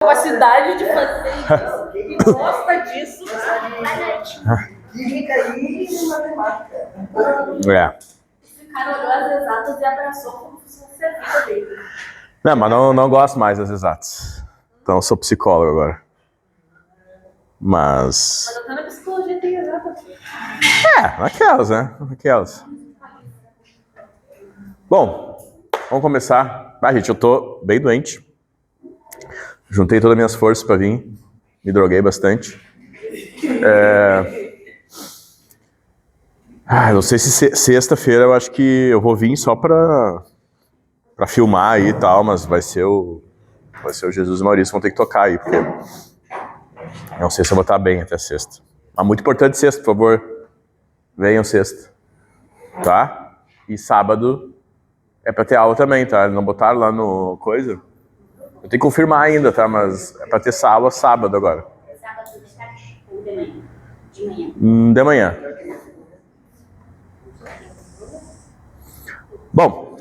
Capacidade de fazer isso. Quem gosta disso, Química e matemática. Esse cara olhou as exatas e abraçou como se fosse a vida dele. Não, mas não gosto mais das exatas. Então eu sou psicólogo agora. Mas Até na psicologia tem exatas. naquelas, né? Naquelas. Bom, vamos começar. Gente, eu tô bem doente. Juntei todas as minhas forças pra vir. Me droguei bastante. Não sei se sexta-feira eu acho que eu vou vir só pra filmar aí e tal, mas vai ser o Jesus e o Maurício vão ter que tocar aí, porque não sei se eu vou estar bem até sexta. Mas muito importante sexta, por favor. Venham sexta. Tá? E sábado é pra ter aula também, tá? Não botaram lá no coisa? Eu tenho que confirmar ainda, tá? Mas é pra ter aula sábado agora. Sábado de tarde ou de manhã? De manhã. Bom,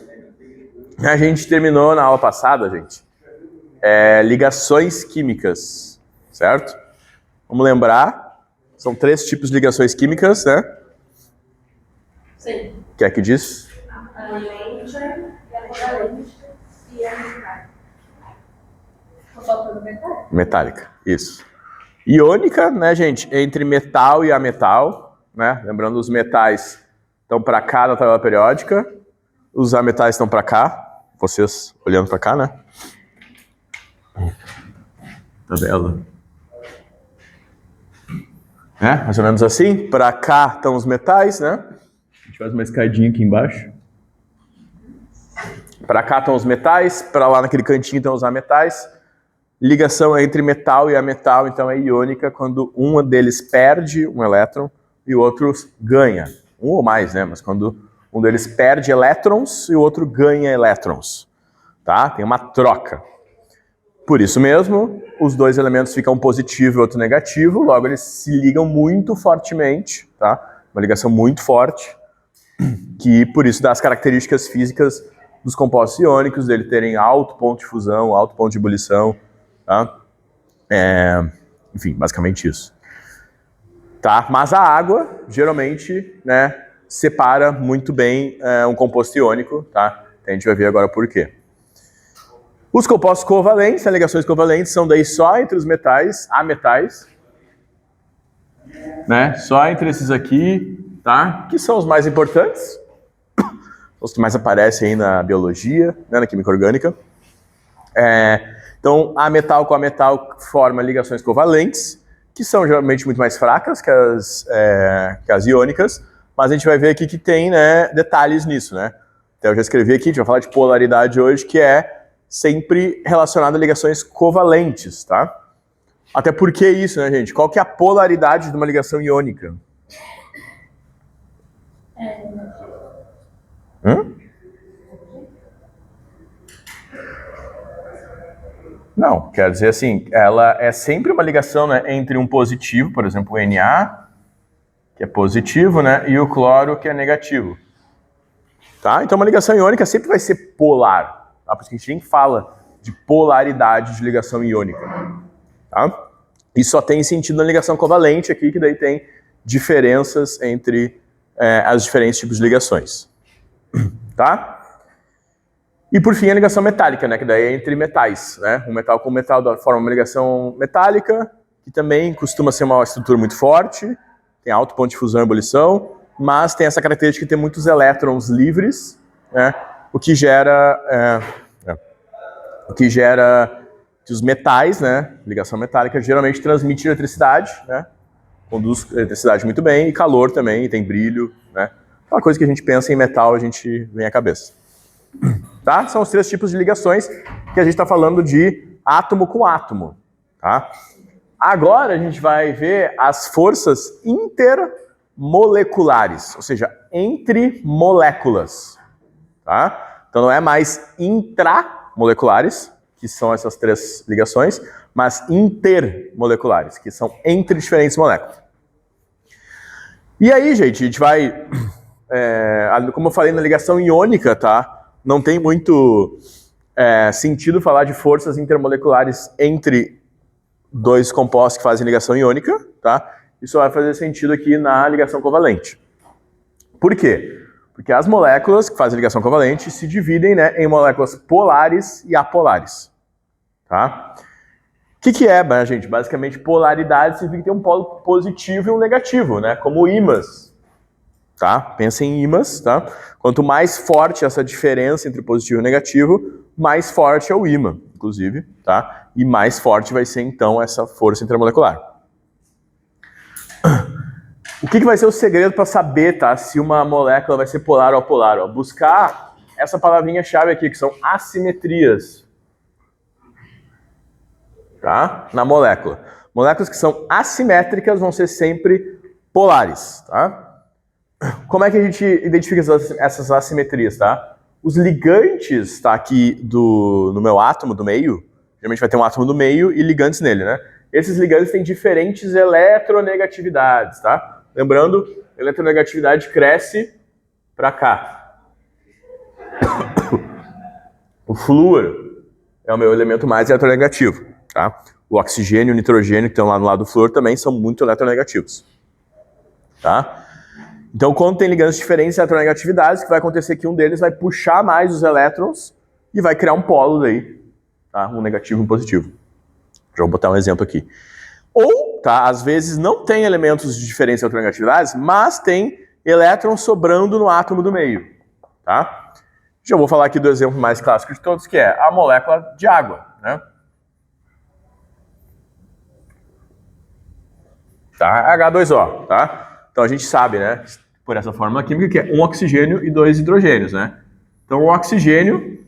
a gente terminou na aula passada, gente, ligações químicas, certo? Vamos lembrar, são 3 tipos de ligações químicas, né? Sim. O que é que diz? A lente, a covalente e a metálica. Tô faltando metálica? Metálica, isso. Iônica, né, gente, entre metal e ametal, né? Lembrando, os metais estão para cá na tabela periódica, os ametais estão para cá, vocês olhando para cá, né? Tabela. Mais ou menos assim. Para cá estão os metais, né? A gente faz uma escadinha aqui embaixo. Para cá estão os metais, para lá naquele cantinho estão os ametais. Ligação entre metal e ametal, então, é iônica quando um deles perde um elétron e o outro ganha. Um ou mais, né? Mas quando um deles perde elétrons e o outro ganha elétrons. Tá? Tem uma troca. Por isso mesmo, os dois elementos ficam positivo e outro negativo, logo eles se ligam muito fortemente, tá? Uma ligação muito forte, que por isso dá as características físicas dos compostos iônicos, dele terem alto ponto de fusão, alto ponto de ebulição, tá? Enfim, basicamente isso. Tá? Mas a água, geralmente, né, separa muito bem um composto iônico, tá? A gente vai ver agora por quê. Os compostos covalentes, as ligações covalentes, são daí só entre os metais, ametais, né? Só entre esses aqui, tá? Que são os mais importantes, os que mais aparecem aí na biologia, né? Na química orgânica. Então, ametal com ametal forma ligações covalentes, que são geralmente muito mais fracas que as iônicas, mas a gente vai ver aqui que tem, né, detalhes nisso, né? Então, eu já escrevi aqui, a gente vai falar de polaridade hoje, que é sempre relacionado a ligações covalentes, tá? Até porque isso, né, gente? Qual que é a polaridade de uma ligação iônica? Não, quer dizer assim, ela é sempre uma ligação, né, entre um positivo, por exemplo, o Na, que é positivo, né, e o cloro, que é negativo. Tá? Então, uma ligação iônica sempre vai ser polar. Tá? Por isso que a gente nem fala de polaridade de ligação iônica. Tá? Isso só tem sentido na ligação covalente aqui, que daí tem diferenças entre os diferentes tipos de ligações. Tá? E por fim a ligação metálica, né? Que daí é entre metais. Né? Um metal com metal forma uma ligação metálica, que também costuma ser uma estrutura muito forte, tem alto ponto de fusão e ebulição, mas tem essa característica de ter muitos elétrons livres, né? O que gera que os metais, né, ligação metálica, geralmente transmite eletricidade, né, conduz eletricidade muito bem, e calor também, e tem brilho, né, aquela coisa que a gente pensa em metal, a gente vem à cabeça. Tá? São os 3 tipos de ligações que a gente está falando de átomo com átomo. Tá? Agora a gente vai ver as forças intermoleculares, ou seja, entre moléculas. Tá? Então não é mais intramoleculares, que são essas 3 ligações, mas intermoleculares, que são entre diferentes moléculas. E aí, gente, a gente vai, como eu falei na ligação iônica, tá? Não tem muito sentido falar de forças intermoleculares entre dois compostos que fazem ligação iônica, tá? Isso vai fazer sentido aqui na ligação covalente. Por quê? Porque as moléculas que fazem ligação covalente se dividem, né, em moléculas polares e apolares. Tá? O que é, gente? Basicamente, polaridade significa que tem um polo positivo e um negativo, né? Como ímãs. Tá? Pensa em ímãs, tá? Quanto mais forte essa diferença entre positivo e negativo, mais forte é o ímã, inclusive, tá? E mais forte vai ser, então, essa força intermolecular. O que vai ser o segredo para saber, tá, se uma molécula vai ser polar ou apolar? Ó, buscar essa palavrinha-chave aqui, que são assimetrias. Tá? Na molécula. Moléculas que são assimétricas vão ser sempre polares. Tá? Como é que a gente identifica essas assimetrias? Tá? Os ligantes, tá, aqui no meu átomo do meio, geralmente vai ter um átomo do meio e ligantes nele, né? Esses ligantes têm diferentes eletronegatividades, tá? Lembrando, a eletronegatividade cresce para cá. O flúor é o meu elemento mais eletronegativo, tá? O oxigênio e o nitrogênio que estão lá no lado do flúor também são muito eletronegativos, tá? Então, quando tem ligantes diferentes de eletronegatividades, o que vai acontecer é que um deles vai puxar mais os elétrons e vai criar um polo daí, tá? Um negativo e um positivo. Já vou botar um exemplo aqui. Ou, tá, às vezes não tem elementos de diferentes eletronegatividades, mas tem elétrons sobrando no átomo do meio, tá? Já vou falar aqui do exemplo mais clássico de todos, que é a molécula de água, né? Tá? H2O, tá? Então a gente sabe, né, por essa fórmula química, que é um oxigênio e 2 hidrogênios, né? Então o oxigênio,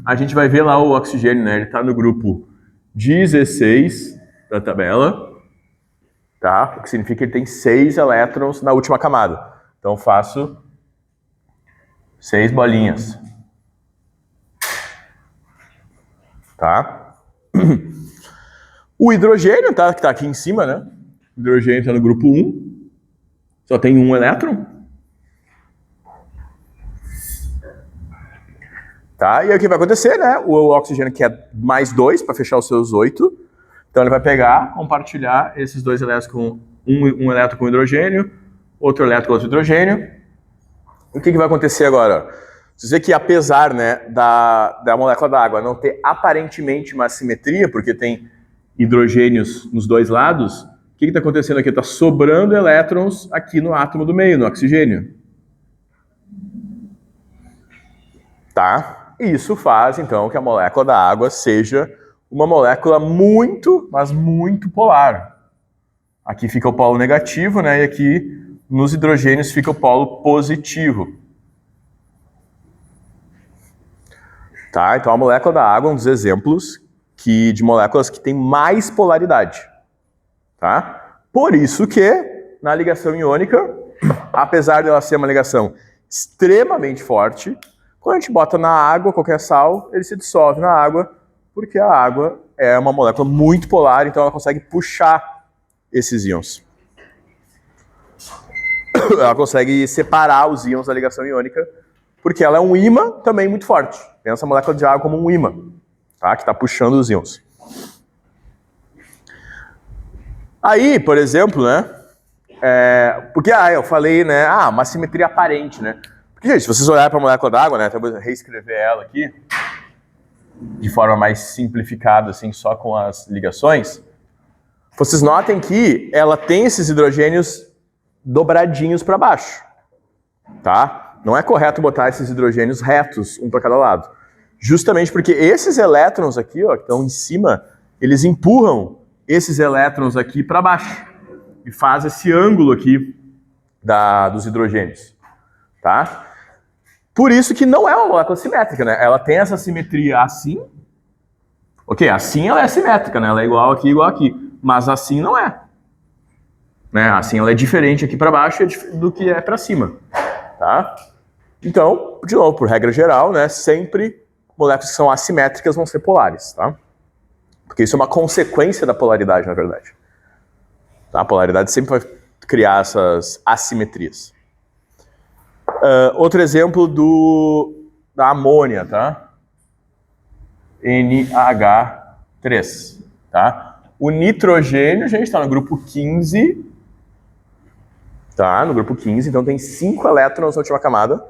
a gente vai ver lá o oxigênio, né? Ele está no grupo 16 da tabela, tá? O que significa que ele tem 6 elétrons na última camada. Então faço 6 bolinhas. Tá? O hidrogênio, tá? Que está aqui em cima, né? O hidrogênio está no grupo 1. Só tem um elétron. Tá? E aí o que vai acontecer, né? O oxigênio quer mais 2 para fechar os seus 8. Então ele vai pegar, compartilhar esses 2 elétrons com um elétron com hidrogênio, outro elétron com outro hidrogênio. O que vai acontecer agora? Você vê que apesar, né, da molécula da água não ter aparentemente uma simetria, porque tem hidrogênios nos dois lados, o que está acontecendo aqui? Está sobrando elétrons aqui no átomo do meio, no oxigênio. Tá? E isso faz, então, que a molécula da água seja uma molécula muito, mas muito polar. Aqui fica o polo negativo, né? E aqui nos hidrogênios fica o polo positivo. Tá? Então a molécula da água é um dos exemplos de moléculas que tem mais polaridade. Tá? Por isso que na ligação iônica, apesar dela ser uma ligação extremamente forte, quando a gente bota na água qualquer sal, ele se dissolve na água, porque a água é uma molécula muito polar, então ela consegue puxar esses íons. Ela consegue separar os íons da ligação iônica, porque ela é um ímã também muito forte. Pensa a molécula de água como um ímã, tá? Que está puxando os íons. Aí, por exemplo, né? Porque eu falei, né? Uma simetria aparente, né? Porque, gente, se vocês olharem para a molécula d'água, né? Até vou reescrever ela aqui de forma mais simplificada, assim, só com as ligações. Vocês notem que ela tem esses hidrogênios dobradinhos para baixo, tá? Não é correto botar esses hidrogênios retos, um para cada lado. Justamente porque esses elétrons aqui, ó, que estão em cima, eles empurram esses elétrons aqui para baixo e faz esse ângulo aqui dos hidrogênios, tá? Por isso que não é uma molécula simétrica, né? Ela tem essa simetria assim. Ok, assim ela é simétrica, né? Ela é igual aqui. Mas assim não é. Né? Assim ela é diferente aqui para baixo do que é para cima, tá? Então, de novo, por regra geral, né? Sempre moléculas que são assimétricas vão ser polares, tá? Porque isso é uma consequência da polaridade, na verdade. Tá? A polaridade sempre vai criar essas assimetrias. Outro exemplo da amônia, tá? NH3, tá? O nitrogênio, gente, está no grupo 15, tá? No grupo 15, então tem 5 elétrons na última camada.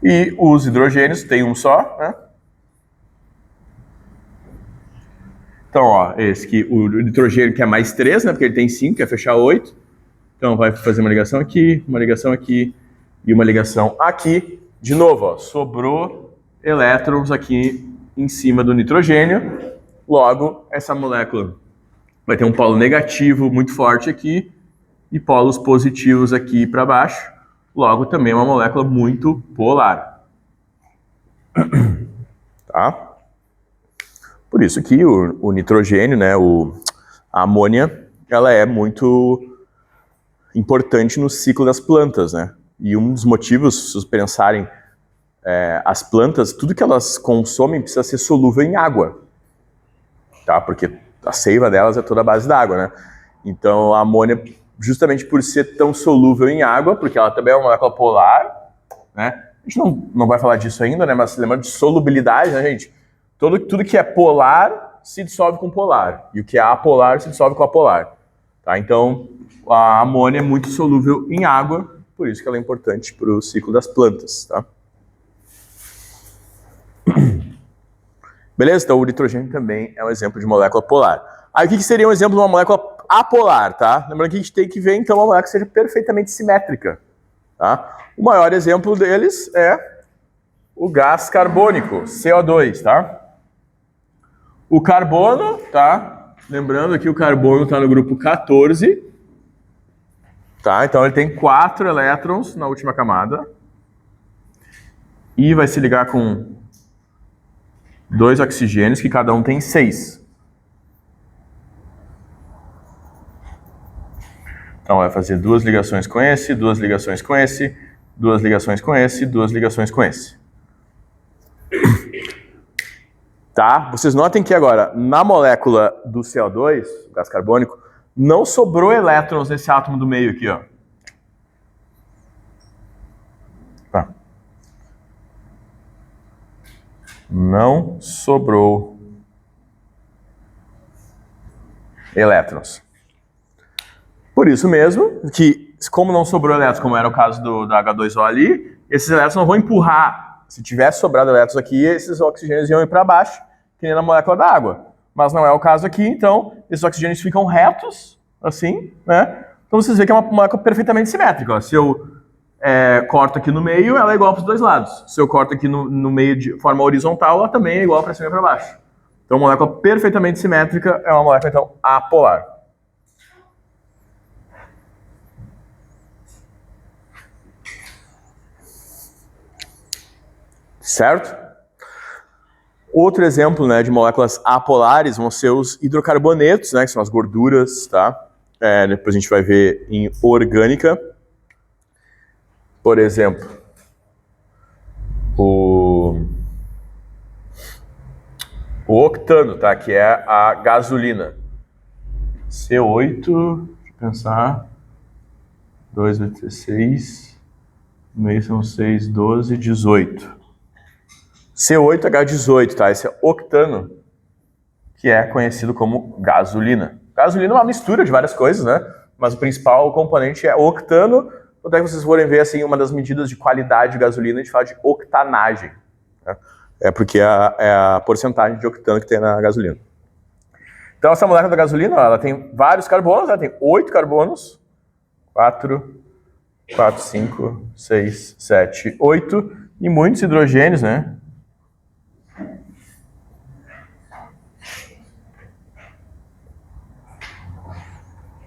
E os hidrogênios tem um só, né? Então, ó, esse aqui, o nitrogênio que é mais 3, né? Porque ele tem 5, quer fechar 8. Então vai fazer uma ligação aqui e uma ligação aqui. De novo, ó, sobrou elétrons aqui em cima do nitrogênio. Logo, essa molécula vai ter um polo negativo muito forte aqui e polos positivos aqui para baixo. Logo, também é uma molécula muito polar. Tá? Por isso que o nitrogênio, né, a amônia, ela é muito importante no ciclo das plantas, né? E um dos motivos, se vocês pensarem, as plantas, tudo que elas consomem precisa ser solúvel em água, tá? Porque a seiva delas é toda a base da água, né? Então a amônia, justamente por ser tão solúvel em água, porque ela também é uma molécula polar, né? A gente não vai falar disso ainda, né? Mas lembrando de solubilidade, né, gente? Tudo que é polar se dissolve com polar, e o que é apolar se dissolve com apolar, tá? Então a amônia é muito solúvel em água, por isso que ela é importante para o ciclo das plantas, tá? Beleza? Então o nitrogênio também é um exemplo de molécula polar. Aí o que seria um exemplo de uma molécula apolar, tá? Lembrando que a gente tem que ver então uma molécula que seja perfeitamente simétrica, tá? O maior exemplo deles é o gás carbônico, CO2, tá? O carbono, tá? Lembrando que o carbono está no grupo 14, tá? Então ele tem 4 elétrons na última camada e vai se ligar com 2 oxigênios, que cada um tem 6. Então vai fazer 2 ligações com esse, 2 ligações com esse, 2 ligações com esse, 2 ligações com esse. Tá? Vocês notem que agora, na molécula do CO2, gás carbônico, não sobrou elétrons nesse átomo do meio aqui, ó. Tá. Não sobrou elétrons. Por isso mesmo, que como não sobrou elétrons, como era o caso da H2O ali, esses elétrons não vão empurrar. Se tivesse sobrado elétrons aqui, esses oxigênios iam ir para baixo, que nem na molécula da água. Mas não é o caso aqui, então esses oxigênios ficam retos, assim, né? Então vocês veem que é uma molécula perfeitamente simétrica. Ó. Se eu corto aqui no meio, ela é igual para os dois lados. Se eu corto aqui no meio de forma horizontal, ela também é igual para cima e para baixo. Então uma molécula perfeitamente simétrica é uma molécula, então, apolar. Certo? Outro exemplo, né, de moléculas apolares vão ser os hidrocarbonetos, né, que são as gorduras, tá? Depois a gente vai ver em orgânica. Por exemplo, o octano, tá? Que é a gasolina. C8, deixa eu pensar, 2 vai ter 6, no meio são 6, 12, 18. C8H18, tá? Esse é octano, que é conhecido como gasolina. Gasolina é uma mistura de várias coisas, né? Mas o principal componente é octano. Quando é que vocês forem ver, assim, uma das medidas de qualidade de gasolina, a gente fala de octanagem. Né? É porque é a porcentagem de octano que tem na gasolina. Então essa molécula da gasolina, ela tem vários carbonos, ela tem 8 carbonos. 4, 5, 6, 7, 8. E muitos hidrogênios, né?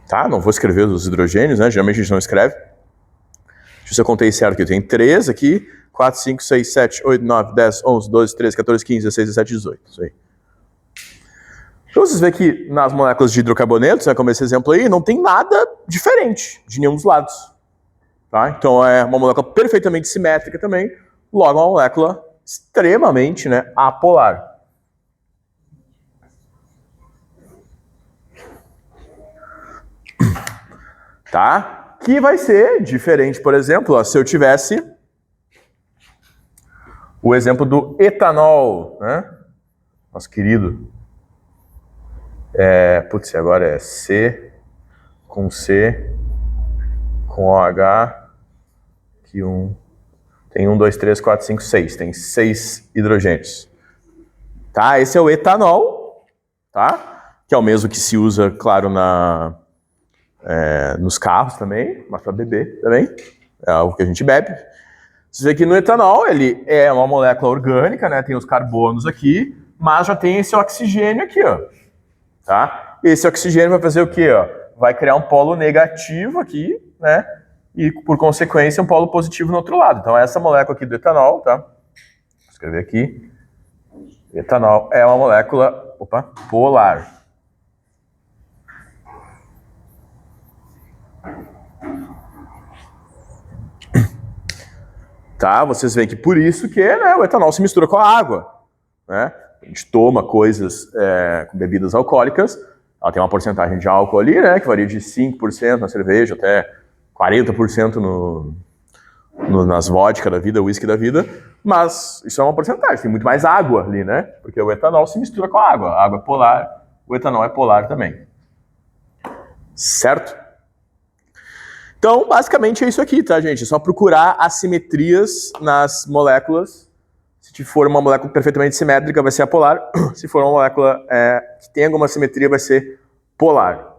Tá, não vou escrever os hidrogênios, né? Geralmente a gente não escreve. Deixa eu ver se eu contei certo aqui. Eu tenho 3 aqui. 4, 5, 6, 7, 8, 9, 10, 11, 12, 13, 14, 15, 16, 17, 18. Isso aí. Então vocês veem que nas moléculas de hidrocarbonetos, né, como esse exemplo aí, não tem nada diferente de nenhum dos lados. Tá? Então é uma molécula perfeitamente simétrica também. Logo, uma molécula extremamente, né, apolar. Tá? Que vai ser diferente, por exemplo, ó, se eu tivesse o exemplo do etanol, né? Nosso querido. Putz, agora é C com OH, que tem 1, 2, 3, 4, 5, 6. Tem 6 hidrogênios. Tá? Esse é o etanol, tá? Que é o mesmo que se usa, claro, nos carros também, mas para beber também. É algo que a gente bebe. Você vê que no etanol ele é uma molécula orgânica, né? Tem os carbonos aqui, mas já tem esse oxigênio aqui, ó. Tá? Esse oxigênio vai fazer o quê, ó? Vai criar um polo negativo aqui, né? E, por consequência, um polo positivo no outro lado. Então, essa molécula aqui do etanol, tá? Vou escrever aqui. Etanol é uma molécula, polar. Tá? Vocês veem que por isso que, né, o etanol se mistura com a água, né? A gente toma coisas com bebidas alcoólicas, ela tem uma porcentagem de álcool ali, né, que varia de 5% na cerveja até 40% nas vodka da vida, whisky da vida, mas isso é uma porcentagem, tem muito mais água ali, né? Porque o etanol se mistura com a água é polar, o etanol é polar também. Certo? Então, basicamente é isso aqui, tá, gente? É só procurar assimetrias nas moléculas. Se for uma molécula perfeitamente simétrica, vai ser apolar. Se for uma molécula que tem alguma simetria, vai ser polar.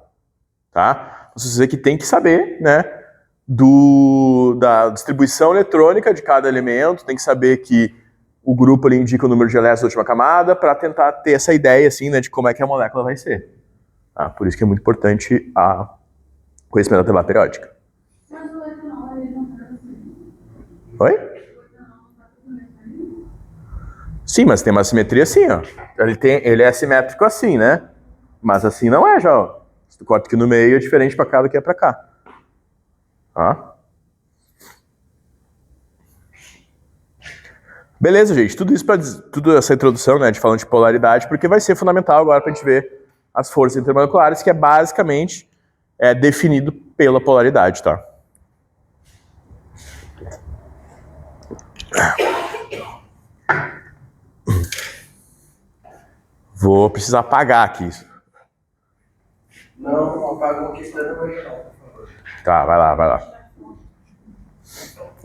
Tá? Você vê que tem que saber, né, da distribuição eletrônica de cada elemento, tem que saber que o grupo ali indica o número de elétrons da última camada para tentar ter essa ideia, assim, né, de como é que a molécula vai ser. Tá? Por isso que é muito importante o conhecimento da tabela periódica. Mas o etanol, ele não tá assim. Oi? Sim, mas tem uma simetria assim, ó. Ele é simétrico assim, né? Mas assim não é, já, ó. Se tu corta aqui no meio, é diferente pra cá do que é pra cá. Tá? Beleza, gente. Tudo essa introdução, né, de falando de polaridade, porque vai ser fundamental agora pra gente ver as forças intermoleculares, que é basicamente definido pela polaridade, tá? Vou precisar apagar aqui isso. Não apaga uma questão não, por favor. Tá, vai lá.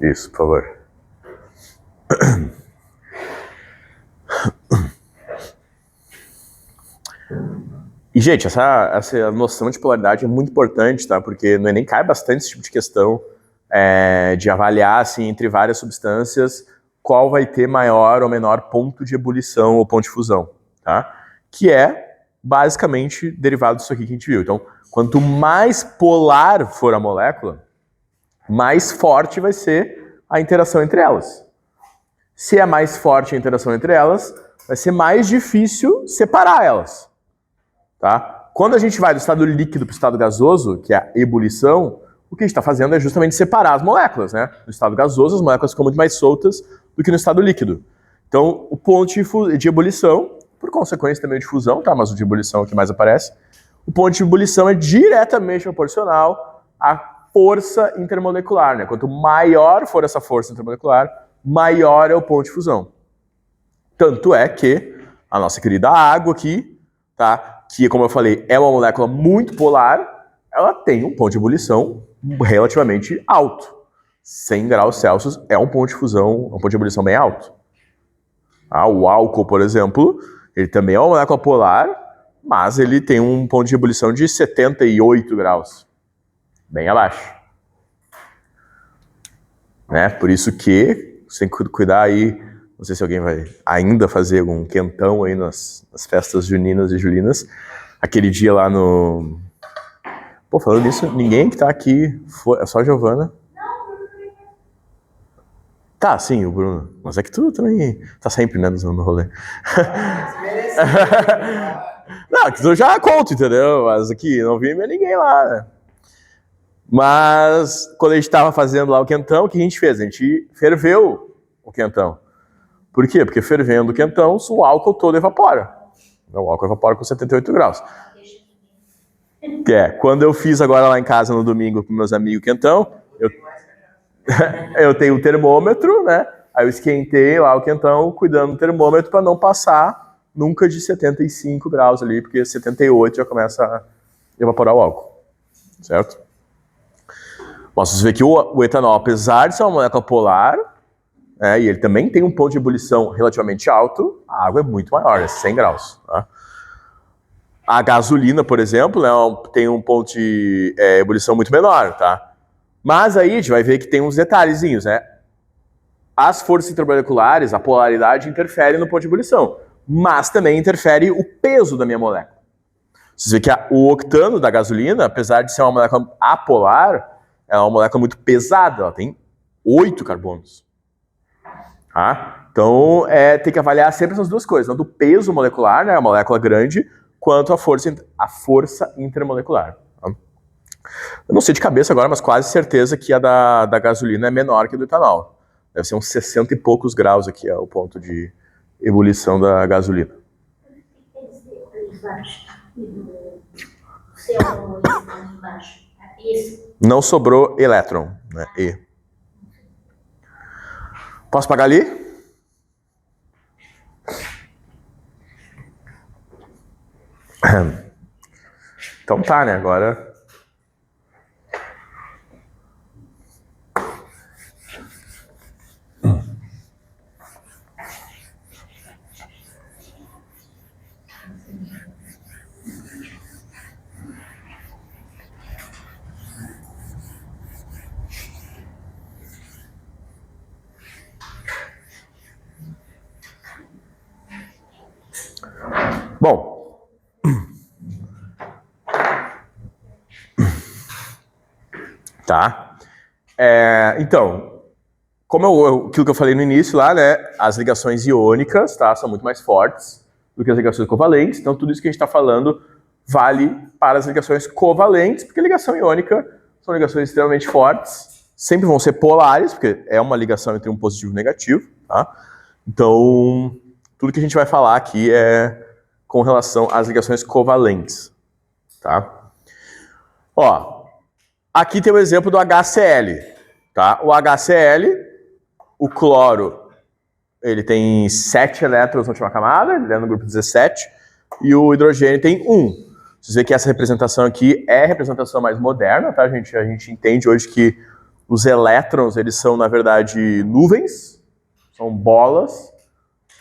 Isso, por favor. E, gente, essa noção de polaridade é muito importante, tá? Porque no Enem cai bastante esse tipo de questão de avaliar, assim, entre várias substâncias, qual vai ter maior ou menor ponto de ebulição ou ponto de fusão, tá? Que é, basicamente, derivado disso aqui que a gente viu. Então, quanto mais polar for a molécula, mais forte vai ser a interação entre elas. Se é mais forte a interação entre elas, vai ser mais difícil separar elas. Tá? Quando a gente vai do estado líquido para o estado gasoso, que é a ebulição, o que a gente está fazendo é justamente separar as moléculas, né? No estado gasoso, as moléculas ficam muito mais soltas do que no estado líquido. Então, o ponto de ebulição, por consequência também de fusão, tá? Mas o de ebulição é o que mais aparece. O ponto de ebulição é diretamente proporcional à força intermolecular, né? Quanto maior for essa força intermolecular, maior é o ponto de fusão. Tanto é que a nossa querida água aqui, tá? Que, como eu falei, é uma molécula muito polar, ela tem um ponto de ebulição relativamente alto. 100 graus Celsius é um ponto de fusão, um ponto de ebulição bem alto. O álcool, por exemplo, ele também é uma molécula polar, mas ele tem um ponto de ebulição de 78 graus. Bem abaixo. Né? Por isso que você tem que cuidar aí, não sei se alguém vai ainda fazer algum quentão aí nas festas juninas e julinas. Aquele dia lá no... Pô, falando nisso, ninguém que tá aqui, é só a Giovana. Tá, sim, o Bruno. Mas é que tu também tá sempre, né, no rolê. Não, que tu já conto, entendeu? Mas aqui, não vi ninguém lá, né? Mas, quando a gente tava fazendo lá o quentão, o que a gente fez? A gente ferveu o quentão. Por quê? Porque fervendo o quentão, o álcool todo evapora. O álcool evapora com 78 graus. Que é, quando eu fiz agora lá em casa no domingo com meus amigos quentão, eu tenho o termômetro, né? Aí eu esquentei lá o quentão, cuidando do termômetro para não passar nunca de 75 graus ali, porque 78 já começa a evaporar o álcool, certo? Mas você vê que o etanol, apesar de ser uma molécula polar, e ele também tem um ponto de ebulição relativamente alto, a água é muito maior, é 100 graus. Tá? A gasolina, por exemplo, né, tem um ponto de ebulição muito menor, tá? Mas aí a gente vai ver que tem uns detalhezinhos, né? As forças intermoleculares, a polaridade interfere no ponto de ebulição, mas também interfere o peso da minha molécula. Você vê que o octano da gasolina, apesar de ser uma molécula apolar, é uma molécula muito pesada, ela tem 8 carbonos. Tá? Então, tem que avaliar sempre essas duas coisas, tanto o peso molecular, né, a molécula grande, quanto a força intermolecular. Tá? Eu não sei de cabeça agora, mas quase certeza que a da gasolina é menor que a do etanol. Deve ser uns 60 e poucos graus aqui, o ponto de ebulição da gasolina. Não sobrou elétron, né? E. Posso pagar ali? Então tá, né? Agora. Bom, tá. Então, como aquilo que eu falei no início lá, né, as ligações iônicas, tá, são muito mais fortes do que as ligações covalentes. Então, tudo isso que a gente está falando vale para as ligações covalentes, porque ligação iônica são ligações extremamente fortes, sempre vão ser polares, porque é uma ligação entre um positivo e um negativo, tá? Então, tudo que a gente vai falar aqui é com relação às ligações covalentes, tá? Ó, aqui tem o exemplo do HCl, tá? O HCl, o cloro, ele tem 7 elétrons na última camada, ele é no grupo 17, e o hidrogênio tem 1. Vocês veem que essa representação aqui é a representação mais moderna, tá, gente? A gente entende hoje que os elétrons, eles são, na verdade, nuvens, são bolas,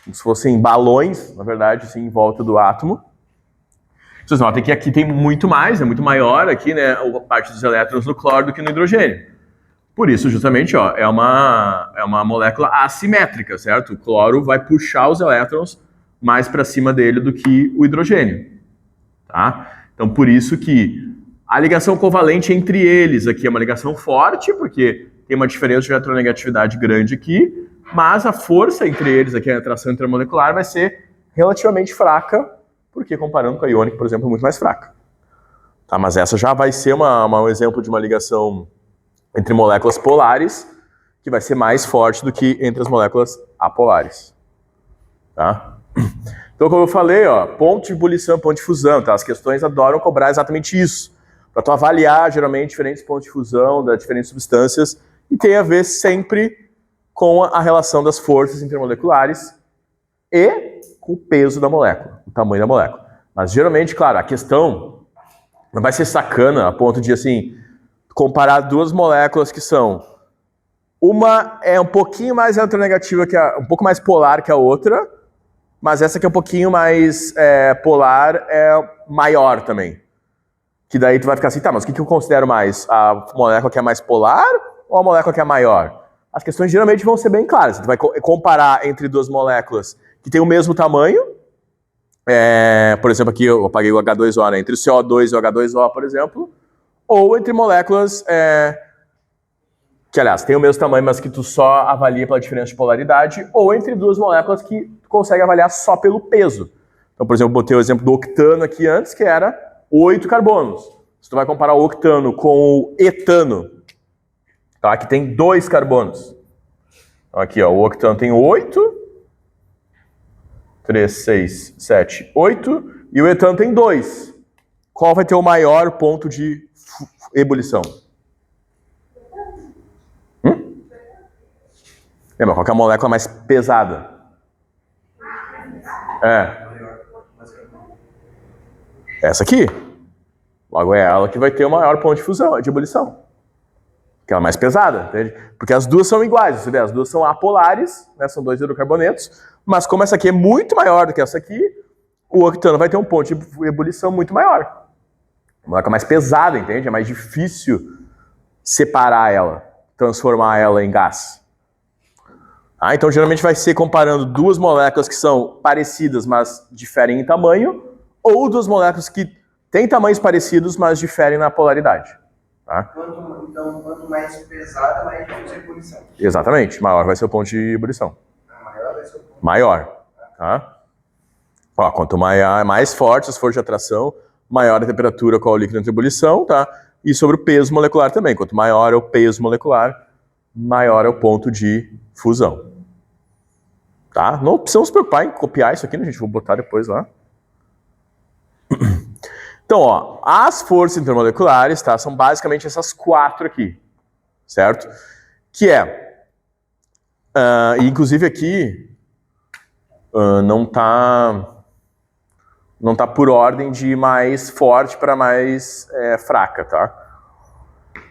como se fossem balões, na verdade, assim, em volta do átomo. Vocês notem que aqui tem muito mais, é muito maior aqui, né, a parte dos elétrons no cloro do que no hidrogênio. Por isso, justamente, ó, é uma molécula assimétrica, certo? O cloro vai puxar os elétrons mais para cima dele do que o hidrogênio, tá? Então, por isso que a ligação covalente entre eles aqui é uma ligação forte, porque tem uma diferença de eletronegatividade grande aqui, mas a força entre eles aqui, a atração intermolecular, vai ser relativamente fraca, porque comparando com a iônica, por exemplo, é muito mais fraca. Tá, mas essa já vai ser um exemplo de uma ligação entre moléculas polares, que vai ser mais forte do que entre as moléculas apolares. Tá? Então, como eu falei, ó, ponto de ebulição, ponto de fusão, tá? As questões adoram cobrar exatamente isso, para tu avaliar, geralmente, diferentes pontos de fusão das diferentes substâncias, e tem a ver sempre com a relação das forças intermoleculares e com o peso da molécula, o tamanho da molécula. Mas, geralmente, claro, a questão não vai ser sacana a ponto de, assim, comparar duas moléculas que são... Uma é um pouquinho mais eletronegativa, um pouco mais polar que a outra, mas essa que é um pouquinho mais polar é maior também. Que daí tu vai ficar assim, tá, mas o que eu considero mais? A molécula que é mais polar ou a molécula que é maior? As questões geralmente vão ser bem claras. Tu vai comparar entre duas moléculas que têm o mesmo tamanho. Por exemplo, aqui eu apaguei o H2O, né? Entre o CO2 e o H2O, por exemplo. Ou entre moléculas que, aliás, têm o mesmo tamanho, mas que tu só avalia pela diferença de polaridade. Ou entre duas moléculas que tu consegue avaliar só pelo peso. Então, por exemplo, eu botei o exemplo do octano aqui antes, que era 8 carbonos. Se tu vai comparar o octano com o etano, tá? Que tem 2 carbonos. Então aqui, ó, o octano tem 8, 3, 6, 7, 8, e o etano tem 2. qual vai ter o maior ponto de ebulição? Lembra, qual que é a molécula mais pesada? Essa aqui. Logo é ela que vai ter o maior ponto de fusão, de ebulição. Que é a mais pesada, entende? Porque as duas são iguais, você vê, as duas são apolares, né? São dois hidrocarbonetos, mas como essa aqui é muito maior do que essa aqui, o octano vai ter um ponto de ebulição muito maior. A molécula mais pesada, entende? É mais difícil separar ela, transformar ela em gás. Então, geralmente vai ser comparando duas moléculas que são parecidas, mas diferem em tamanho, ou duas moléculas que têm tamanhos parecidos, mas diferem na polaridade. Tá? Quanto mais pesada, mais difícil a ebulição. Exatamente. Maior vai ser o ponto de ebulição. Maior vai ser o ponto. Maior. Tá? Ó, quanto mais forte as forças de atração, maior a temperatura com o líquido entre ebulição. Tá? E sobre o peso molecular também. Quanto maior é o peso molecular, maior é o ponto de fusão. Tá? Não precisamos se preocupar em copiar isso aqui, né, gente? Vou botar depois lá. Então, ó, as forças intermoleculares, tá, são basicamente essas quatro aqui, certo? Que é, inclusive aqui, não tá por ordem de mais forte para mais fraca, tá?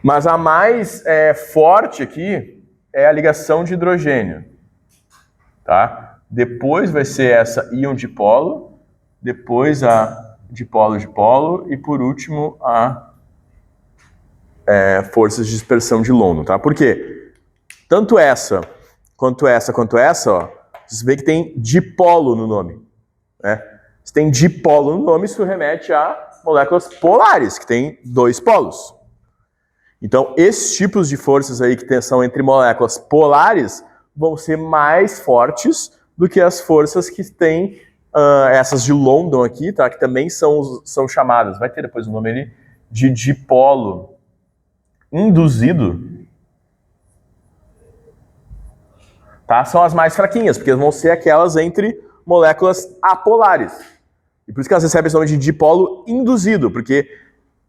Mas a mais forte aqui é a ligação de hidrogênio, tá? Depois vai ser essa íon-dipolo, depois a dipolo-dipolo e por último a forças de dispersão de London, tá? Por quê? Tanto essa quanto essa, ó, você vê que tem dipolo no nome, né? Se tem dipolo no nome, isso remete a moléculas polares, que tem dois polos. Então, esses tipos de forças aí que são entre moléculas polares vão ser mais fortes do que as forças que têm essas de London aqui, tá? Que também são chamadas, vai ter depois o nome ali, de dipolo induzido. Tá? São as mais fraquinhas, porque vão ser aquelas entre moléculas apolares. E por isso que elas recebem esse nome de dipolo induzido, porque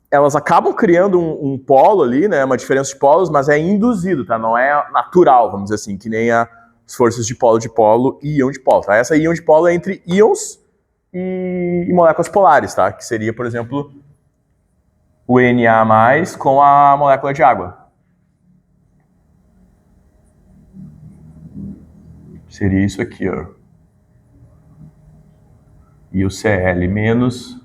elas acabam criando um polo ali, né? Uma diferença de polos, mas é induzido, tá? Não é natural, vamos dizer assim, que nem as forças de polo e íon-dipolo, tá? Essa íon-dipolo é entre íons e moléculas polares, tá? Que seria, por exemplo, o Na+ com a molécula de água. Seria isso aqui, ó. E o Cl-.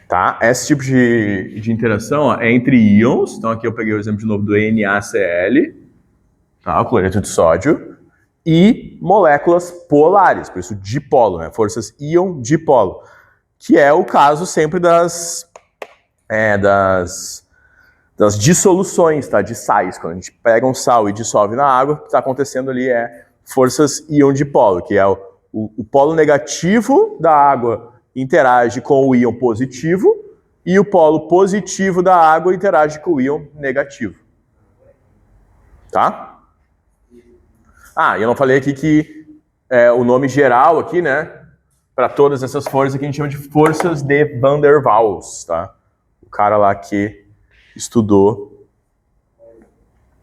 Tá? Esse tipo de interação, ó, é entre íons. Então aqui eu peguei o exemplo de novo do NaCl, tá? O cloreto de sódio, e moléculas polares, por isso dipolo, né? Forças íon-dipolo, que é o caso sempre das dissoluções, tá? De sais. Quando a gente pega um sal e dissolve na água, o que está acontecendo ali é forças íon-dipolo, que é o polo negativo da água interage com o íon positivo e o polo positivo da água interage com o íon negativo. Tá? E eu não falei aqui que o nome geral aqui, né, para todas essas forças aqui a gente chama de forças de Van der Waals, tá? O cara lá que estudou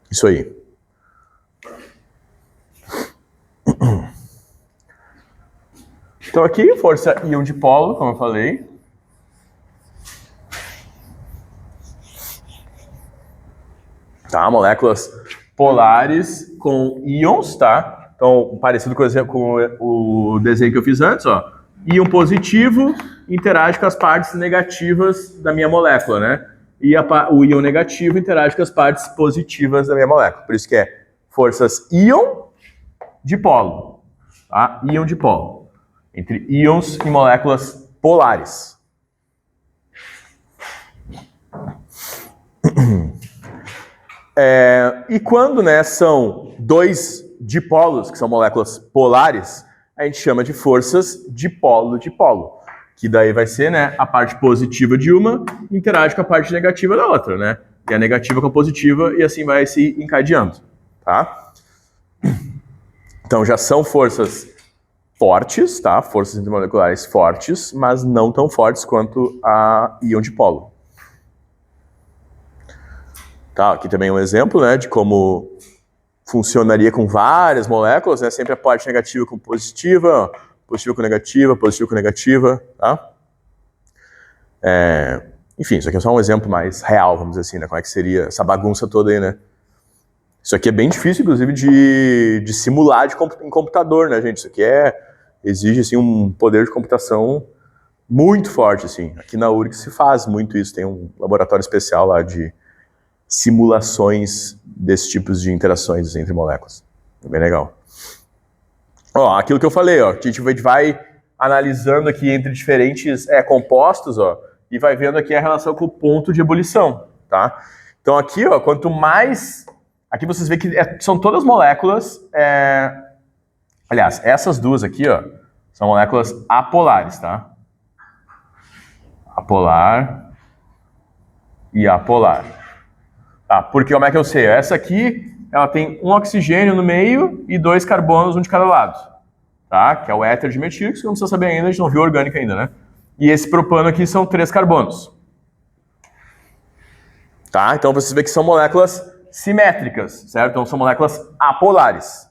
isso aí. Então aqui, força íon-dipolo, como eu falei. Tá, moléculas polares com íons, tá? Então, parecido com o desenho que eu fiz antes, ó. Íon positivo interage com as partes negativas da minha molécula, né? E o íon negativo interage com as partes positivas da minha molécula. Por isso que é forças íon-dipolo, tá? Íon-dipolo. Entre íons e moléculas polares. E quando, né, são dois dipolos, que são moléculas polares, a gente chama de forças dipolo-dipolo. Que daí vai ser, né, a parte positiva de uma interage com a parte negativa da outra, né? E a negativa com a positiva e assim vai se encadeando, tá? Então já são forças fortes, tá? Forças intermoleculares fortes, mas não tão fortes quanto a íon dipolo. Tá, aqui também um exemplo, né, de como funcionaria com várias moléculas, né? Sempre a parte negativa com positiva, positiva com negativa, tá? Enfim, isso aqui é só um exemplo mais real, vamos dizer assim, né? Como é que seria essa bagunça toda aí, né? Isso aqui é bem difícil, inclusive, de simular em computador, né, gente? Isso aqui exige, assim, um poder de computação muito forte, assim. Aqui na URGS se faz muito isso, tem um laboratório especial lá de simulações desses tipos de interações entre moléculas. É bem legal. Ó, aquilo que eu falei, ó, a gente vai analisando aqui entre diferentes compostos, ó, e vai vendo aqui a relação com o ponto de ebulição, tá? Então aqui, ó, quanto mais... Aqui vocês veem que são todas moléculas... Aliás, essas duas aqui, ó, são moléculas apolares, tá? Apolar e apolar. Tá, porque como é que eu sei? Essa aqui, ela tem um oxigênio no meio e 2 carbonos, um de cada lado. Tá? Que é o éter de metil, que você não precisa saber ainda, a gente não viu orgânica ainda, né? E esse propano aqui são 3 carbonos. Tá? Então vocês veem que são moléculas simétricas, certo? Então são moléculas apolares.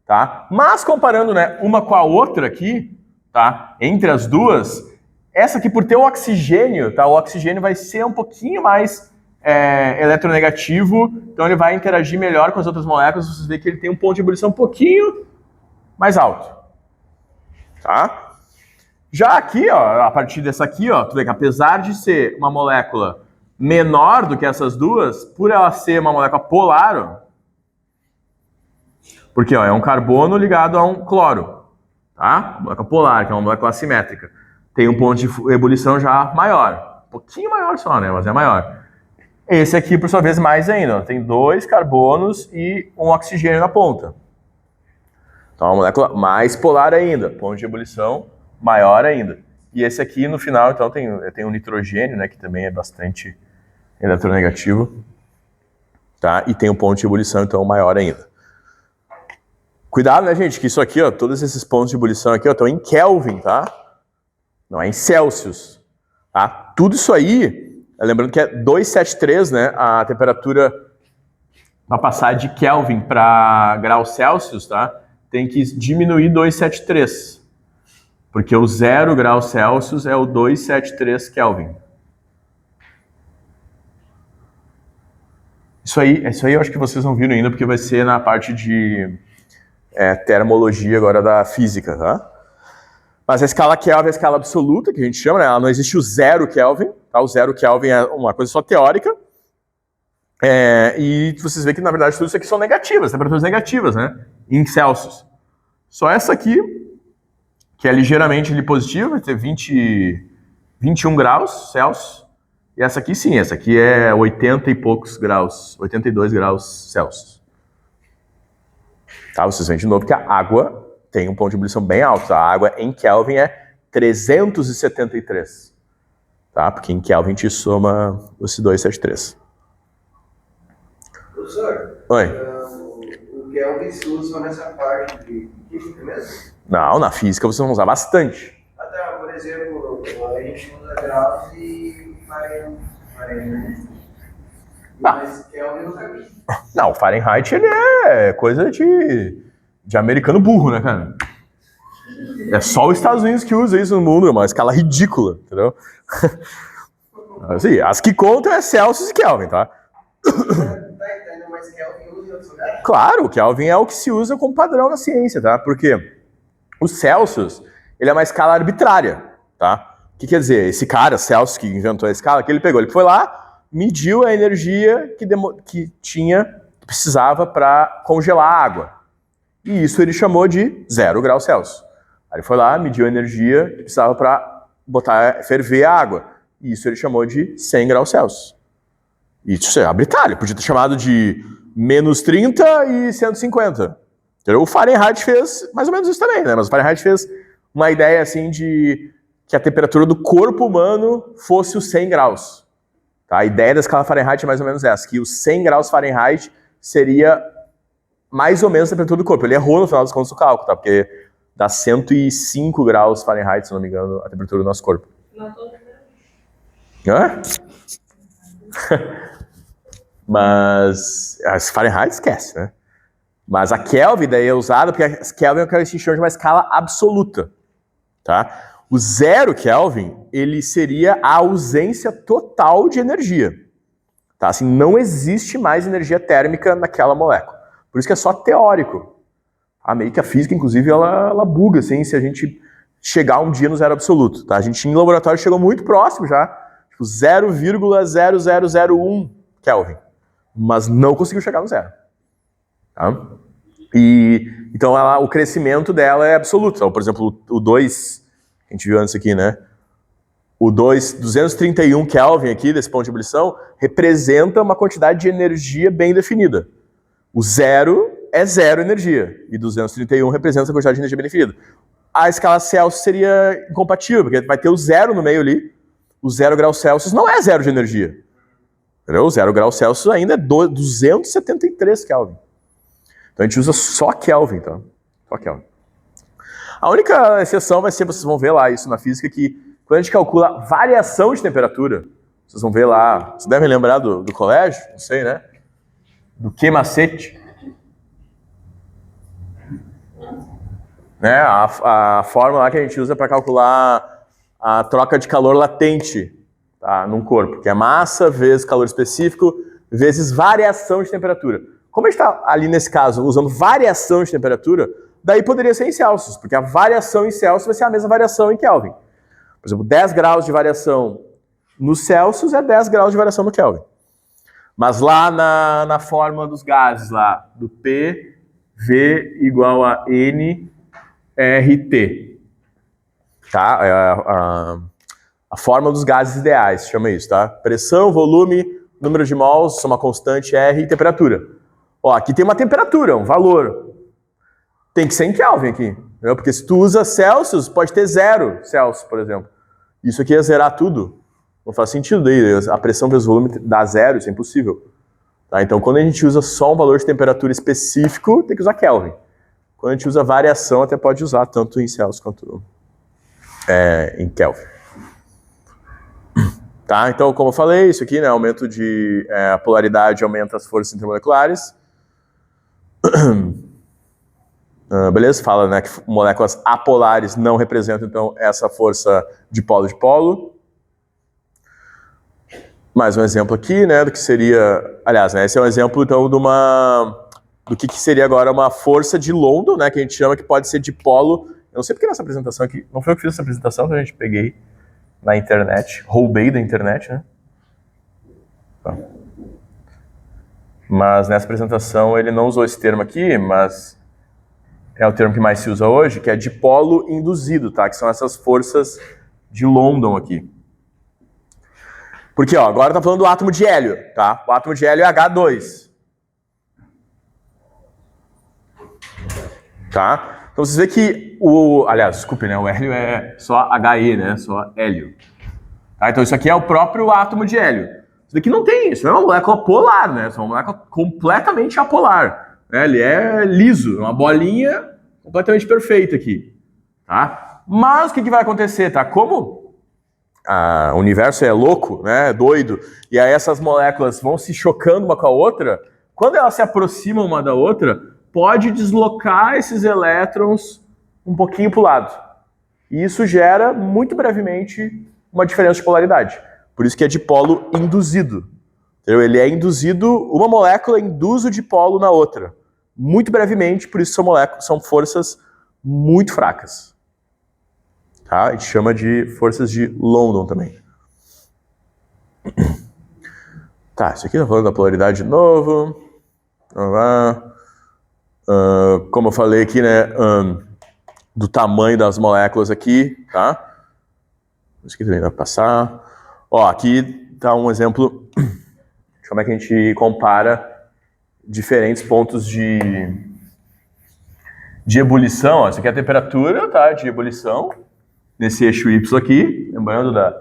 Tá? Mas comparando, né, uma com a outra aqui, tá? Entre as duas, essa aqui por ter o oxigênio, tá? O oxigênio vai ser um pouquinho mais eletronegativo, então ele vai interagir melhor com as outras moléculas. Vocês veem que ele tem um ponto de ebulição um pouquinho mais alto. Tá? Já aqui, ó, a partir dessa aqui, ó, tu vê que apesar de ser uma molécula menor do que essas duas, por ela ser uma molécula polar, ó, porque ó, é um carbono ligado a um cloro, tá? Molécula polar, que é uma molécula assimétrica. Tem um ponto de ebulição já maior. Um pouquinho maior só, né? Mas é maior. Esse aqui, por sua vez, mais ainda. Ó, tem 2 carbonos e um oxigênio na ponta. Então é uma molécula mais polar ainda. Ponto de ebulição maior ainda. E esse aqui, no final, então, tem um nitrogênio, né? Que também é bastante eletronegativo. Tá? E tem um ponto de ebulição, então, maior ainda. Cuidado, né, gente, que isso aqui, ó, todos esses pontos de ebulição aqui, ó, estão em Kelvin, tá? Não é em Celsius, tá? Tudo isso aí, lembrando que é 273, né, a temperatura para passar de Kelvin para graus Celsius, tá? Tem que diminuir 273, porque o 0 graus Celsius é o 273 Kelvin. Isso aí eu acho que vocês não viram ainda, porque vai ser na parte de... termologia agora da física, tá? Mas a escala Kelvin é a escala absoluta, que a gente chama, né? Ela não existe o 0 Kelvin, tá? O 0 Kelvin é uma coisa só teórica. E vocês veem que, na verdade, tudo isso aqui são negativas, temperaturas negativas, né? Em Celsius. Só essa aqui, que é ligeiramente ali positiva, vai ter 21 graus Celsius. E essa aqui sim, essa aqui é 80 e poucos graus, 82 graus Celsius. Tá, vocês veem de novo que a água tem um ponto de ebulição bem alto. A água em Kelvin é 373. Tá? Porque em Kelvin a gente soma esse 273. Professor, Oi. O Kelvin se usa nessa parte de física mesmo? Não, na física vocês vão usar bastante. Até, por exemplo, a gente usa graus e Fahrenheit. Mas Kelvin não sabe. Não, o Fahrenheit ele é coisa de americano burro, né, cara? É só os Estados Unidos que usa isso no mundo, é uma escala ridícula, entendeu? Assim, as que contam é Celsius e Kelvin, tá? Mas Kelvin usa em outros lugares? Claro, o Kelvin é o que se usa como padrão na ciência, tá? Porque o Celsius, ele é uma escala arbitrária, tá? O que quer dizer? Esse cara, Celsius, que inventou a escala, que ele pegou, ele foi lá, mediu a energia que precisava para congelar a água. E isso ele chamou de 0 graus Celsius. Aí ele foi lá, mediu a energia que precisava para ferver a água. E isso ele chamou de 100 graus Celsius. Isso é arbitrário, podia ter chamado de menos 30 e 150. Entendeu? O Fahrenheit fez mais ou menos isso também, né? Mas o Fahrenheit fez uma ideia assim de que a temperatura do corpo humano fosse os 100 graus. Tá? A ideia da escala Fahrenheit é mais ou menos essa, que os 100 graus Fahrenheit seria mais ou menos a temperatura do corpo. Ele errou no final das contas do cálculo, tá? Porque dá 105 graus Fahrenheit, se não me engano, a temperatura do nosso corpo. Hã? Mas Fahrenheit esquece, né? Mas a Kelvin daí é usada porque a Kelvin é o que a gente chama de uma escala absoluta, tá? O 0 Kelvin, ele seria a ausência total de energia, tá? Assim, não existe mais energia térmica naquela molécula. Por isso que é só teórico. Meio que a física, inclusive, ela buga, assim, se a gente chegar um dia no 0 absoluto, tá? A gente em laboratório chegou muito próximo já, tipo 0,0001 Kelvin, mas não conseguiu chegar no 0. Tá? Então o crescimento dela é absoluto. Então, por exemplo, o 2, que a gente viu antes aqui, né? O 231 Kelvin aqui, desse ponto de ebulição, representa uma quantidade de energia bem definida. O 0 é 0 energia, e 231 representa a quantidade de energia bem definida. A escala Celsius seria incompatível, porque vai ter o 0 no meio ali. O 0 graus Celsius não é 0 de energia. Entendeu? O 0 graus Celsius ainda é 273 Kelvin. Então a gente usa só Kelvin, tá? Só Kelvin. A única exceção vai ser, vocês vão ver lá isso na física, que quando a gente calcula variação de temperatura, vocês vão ver lá, vocês devem lembrar do colégio, não sei, né? Do que macete? Né? A fórmula lá que a gente usa para calcular a troca de calor latente, tá, num corpo, que é massa vezes calor específico vezes variação de temperatura. Como a gente está ali nesse caso usando variação de temperatura, daí poderia ser em Celsius, porque a variação em Celsius vai ser a mesma variação em Kelvin. Por exemplo, 10 graus de variação no Celsius é 10 graus de variação no Kelvin. Mas lá na fórmula dos gases, lá, do P, V igual a N, RT. Tá? A fórmula dos gases ideais, chama isso, tá? Pressão, volume, número de mols, soma constante R e temperatura. Ó, aqui tem uma temperatura, um valor. Tem que ser em Kelvin aqui, entendeu? Porque se tu usa Celsius, pode ter 0 Celsius, por exemplo. Isso aqui ia zerar tudo. Não faz sentido daí. A pressão vezes o volume dá 0, isso é impossível. Tá? Então, quando a gente usa só um valor de temperatura específico, tem que usar Kelvin. Quando a gente usa variação, até pode usar tanto em Celsius quanto em Kelvin. Tá? Então, como eu falei, isso aqui, né, aumento de a polaridade aumenta as forças intermoleculares. Beleza? Fala, né, que moléculas apolares não representam, então, essa força de polo. Mais um exemplo aqui, né, do que seria... Aliás, né, esse é um exemplo, então, do que seria agora uma força de London, né, que a gente chama que pode ser dipolo. Eu não sei porque nessa apresentação aqui... Não foi eu que fiz essa apresentação, que a gente peguei na internet. Roubei da internet, né? Tá. Mas nessa apresentação ele não usou esse termo aqui, mas é o termo que mais se usa hoje, que é dipolo induzido, tá? Que são essas forças de London aqui. Porque, ó, agora tá falando do átomo de hélio, tá? O átomo de hélio é H2. Tá? Então vocês veem que aliás, desculpe, né? O hélio é só He, né? Só hélio. Tá? Então isso aqui é o próprio átomo de hélio. Isso daqui não tem isso, não é uma molécula polar, né? Isso é uma molécula completamente apolar. Né? Ele é liso, é uma bolinha completamente perfeita aqui. Tá? Mas o que vai acontecer, tá? Como o universo é louco, né? É doido, e aí essas moléculas vão se chocando uma com a outra, quando elas se aproximam uma da outra, pode deslocar esses elétrons um pouquinho para o lado. E isso gera, muito brevemente, uma diferença de polaridade. Por isso que é dipolo induzido. Entendeu? Ele é induzido, uma molécula induz o dipolo na outra. Muito brevemente, por isso são forças muito fracas. Tá? A gente chama de forças de London também. Tá, isso aqui tá falando da polaridade de novo. Vamos lá. Como eu falei aqui, né, do tamanho das moléculas aqui, tá? Isso aqui também vai passar. Ó, aqui tá um exemplo de como é que a gente compara diferentes pontos de ebulição. Ó, isso aqui é a temperatura, tá, de ebulição, nesse eixo Y aqui, lembrando da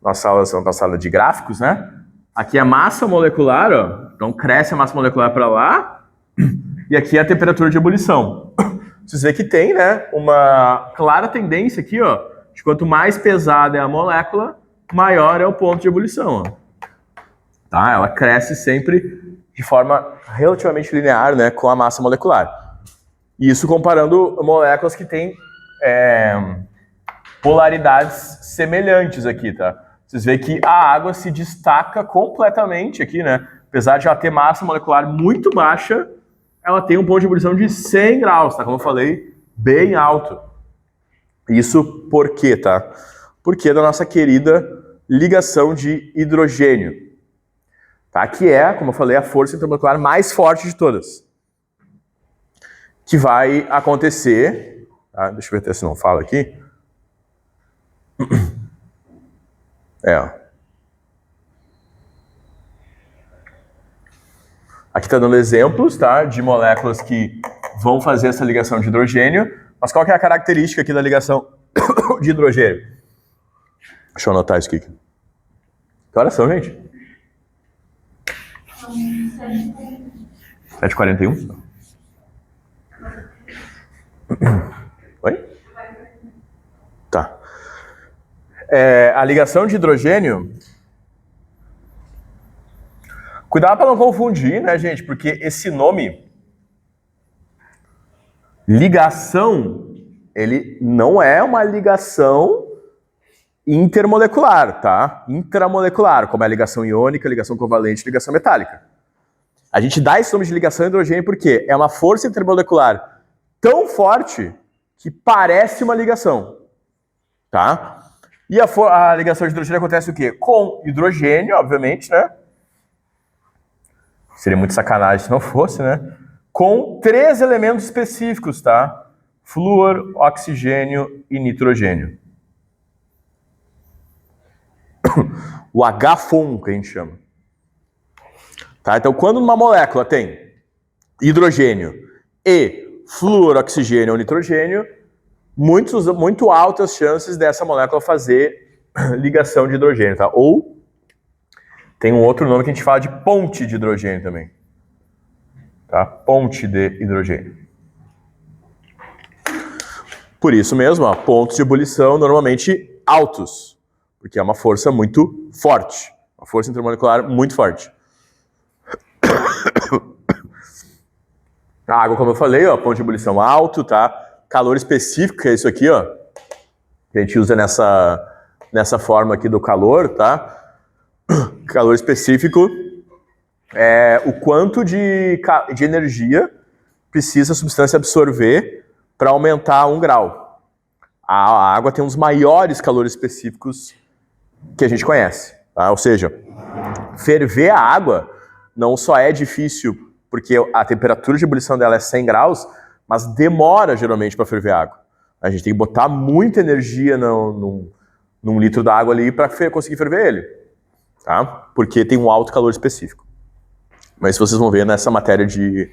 nossa aula passada de gráficos, né? Aqui é a massa molecular, ó, então cresce a massa molecular para lá, e aqui é a temperatura de ebulição. Vocês veem que tem, né, uma clara tendência aqui, ó, de quanto mais pesada é a molécula, maior é o ponto de ebulição, ó. Tá? Ela cresce sempre de forma relativamente linear, né, com a massa molecular. Isso comparando moléculas que têm polaridades semelhantes aqui, tá? Vocês veem que a água se destaca completamente aqui, né? Apesar de ela ter massa molecular muito baixa, ela tem um ponto de ebulição de 100 graus, tá? Como eu falei, bem alto. Isso por quê, tá? Porque da nossa querida ligação de hidrogênio, tá? Que é, como eu falei, a força intermolecular mais forte de todas. Que vai acontecer... Tá? Deixa eu ver se não fala aqui. Ó. Aqui está dando exemplos, tá, de moléculas que vão fazer essa ligação de hidrogênio. Mas qual que é a característica aqui da ligação de hidrogênio? Deixa eu anotar isso aqui. Que horas são, gente? 7h41? Oi? Tá. A ligação de hidrogênio... Cuidado para não confundir, né, gente? Porque esse nome, ligação, ele não é uma ligação intermolecular, tá? Intramolecular, como é a ligação iônica, ligação covalente, ligação metálica. A gente dá esse nome de ligação de hidrogênio porque é uma força intermolecular tão forte que parece uma ligação, tá? E a ligação de hidrogênio acontece o quê? Com hidrogênio, obviamente, né? Seria muito sacanagem se não fosse, né? Com 3 elementos específicos, tá? Flúor, oxigênio e nitrogênio. O HFON, que a gente chama. Tá? Então, quando uma molécula tem hidrogênio e flúor, oxigênio ou nitrogênio, muito altas chances dessa molécula fazer ligação de hidrogênio, tá? Ou tem um outro nome que a gente fala de ponte de hidrogênio também. Tá? Ponte de hidrogênio. Por isso mesmo, ó, pontos de ebulição normalmente altos, porque é uma força muito forte, uma força intermolecular muito forte. A água, como eu falei, ó, ponto de ebulição alto, tá? Calor específico, que é isso aqui, ó, que a gente usa nessa forma aqui do calor, tá? Calor específico é o quanto de energia precisa a substância absorver para aumentar 1 grau. A água tem um dos maiores calores específicos que a gente conhece. Tá? Ou seja, ferver a água não só é difícil porque a temperatura de ebulição dela é 100 graus, mas demora geralmente para ferver a água. A gente tem que botar muita energia num litro d'água ali para conseguir ferver ele. Tá? Porque tem um alto calor específico. Mas vocês vão ver nessa matéria que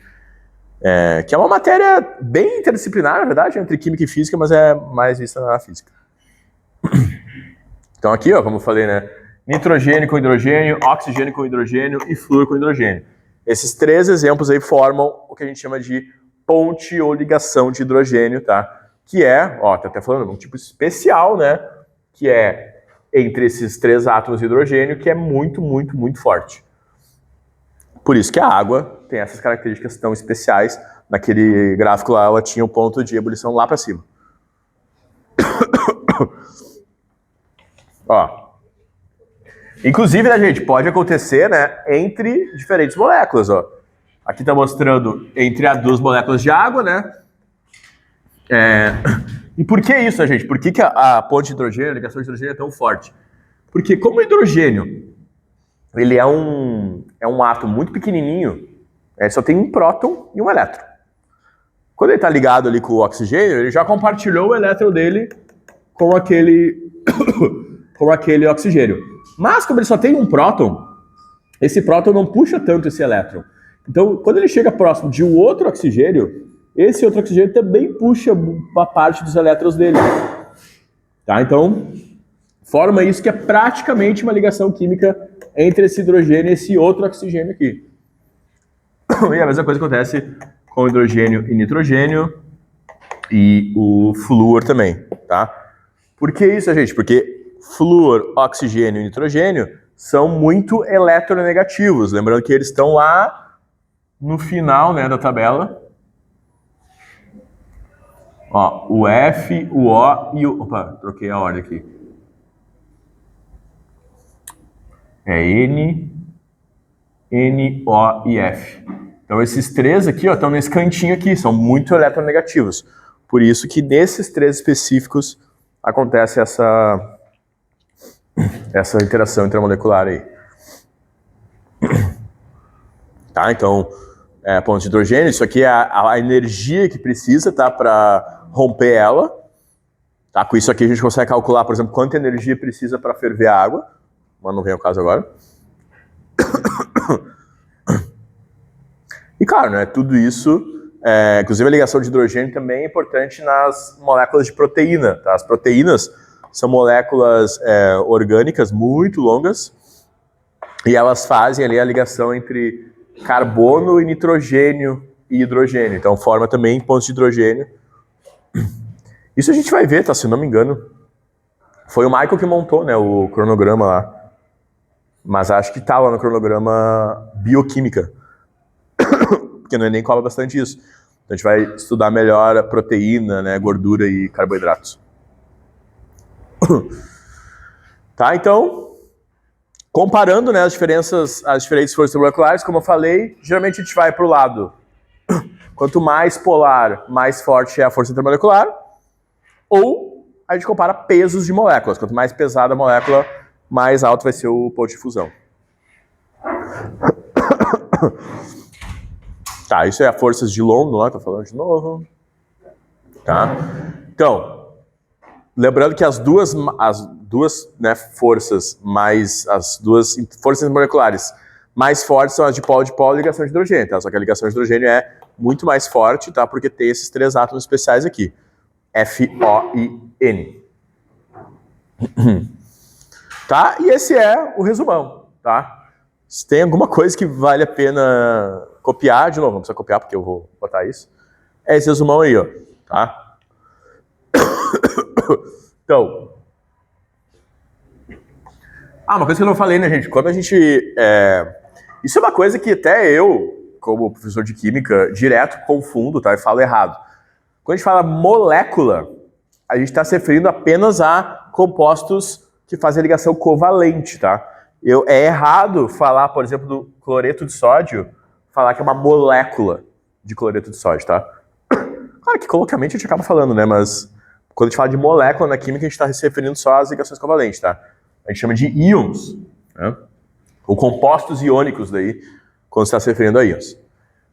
é uma matéria bem interdisciplinar, na verdade, entre química e física, mas é mais vista na física. Então aqui, ó, como eu falei, né? Nitrogênio com hidrogênio, oxigênio com hidrogênio e flúor com hidrogênio. Esses 3 exemplos aí formam o que a gente chama de ponte ou ligação de hidrogênio, tá? Que é, ó, tá até falando, um tipo especial, né? Que é entre esses 3 átomos de hidrogênio, que é muito, muito, muito forte. Por isso que a água tem essas características tão especiais. Naquele gráfico lá, ela tinha o ponto de ebulição lá para cima. Ó. Inclusive, né, gente, pode acontecer, né, entre diferentes moléculas, ó. Aqui está mostrando entre as 2 moléculas de água, né? E por que isso, gente? Por que a ponte de hidrogênio, a ligação de hidrogênio é tão forte? Porque como o hidrogênio, ele é um átomo muito pequenininho, só tem um próton e um elétron. Quando ele está ligado ali com o oxigênio, ele já compartilhou o elétron dele com aquele oxigênio. Mas como ele só tem um próton, esse próton não puxa tanto esse elétron. Então, quando ele chega próximo de um outro oxigênio, esse outro oxigênio também puxa uma parte dos elétrons dele. Tá? Então, forma isso que é praticamente uma ligação química entre esse hidrogênio e esse outro oxigênio aqui. E a mesma coisa acontece com hidrogênio e nitrogênio, e o flúor também, tá? Por que isso, gente? Porque flúor, oxigênio e nitrogênio são muito eletronegativos. Lembrando que eles estão lá no final, né, da tabela. Ó, o F, o O e o... Opa, troquei a ordem aqui. É N, O e F. Então esses três aqui, ó, estão nesse cantinho aqui, são muito eletronegativos. Por isso que nesses três específicos acontece essa interação intramolecular aí. Tá, então, ponto de hidrogênio, isso aqui é a energia que precisa, tá, para romper ela. Tá, com isso aqui a gente consegue calcular, por exemplo, quanta energia precisa para ferver a água, mas não vem ao caso agora. E claro, né, tudo isso, inclusive a ligação de hidrogênio também é importante nas moléculas de proteína. Tá? As proteínas são moléculas orgânicas muito longas e elas fazem ali a ligação entre carbono e nitrogênio e hidrogênio. Então forma também pontos de hidrogênio. Isso a gente vai ver, tá? Se não me engano. Foi o Michael que montou, né, o cronograma lá. Mas acho que tá lá no cronograma bioquímica. Porque no Enem cobra bastante isso. Então a gente vai estudar melhor a proteína, né, gordura e carboidratos. Tá, então, comparando, né, as diferentes forças moleculares, como eu falei, geralmente a gente vai para o lado. Quanto mais polar, mais forte é a força intermolecular. Ou a gente compara pesos de moléculas. Quanto mais pesada a molécula, mais alto vai ser o ponto de fusão. Tá, isso é a forças de London lá, tô falando de novo. Tá? Então, lembrando que as duas né, forças moleculares mais fortes são as de polo e ligação de hidrogênio, tá? Só que a ligação de hidrogênio é muito mais forte, tá? Porque tem esses três átomos especiais aqui. F, O e N. Tá? E esse é o resumão, tá? Se tem alguma coisa que vale a pena copiar, de novo, não precisa copiar porque eu vou botar isso, é esse resumão aí, ó, tá? Então, uma coisa que eu não falei, né, gente? Quando a gente... Isso é uma coisa que até eu, como professor de química, direto confundo, tá? E falo errado. Quando a gente fala molécula, a gente está se referindo apenas a compostos que fazem ligação covalente, tá? É errado falar, por exemplo, do cloreto de sódio, falar que é uma molécula de cloreto de sódio, tá? Claro que coloquialmente a gente acaba falando, né? Mas quando a gente fala de molécula na química, a gente está se referindo só às ligações covalentes, tá? A gente chama de íons, né? Ou compostos iônicos daí, quando está se referindo a íons.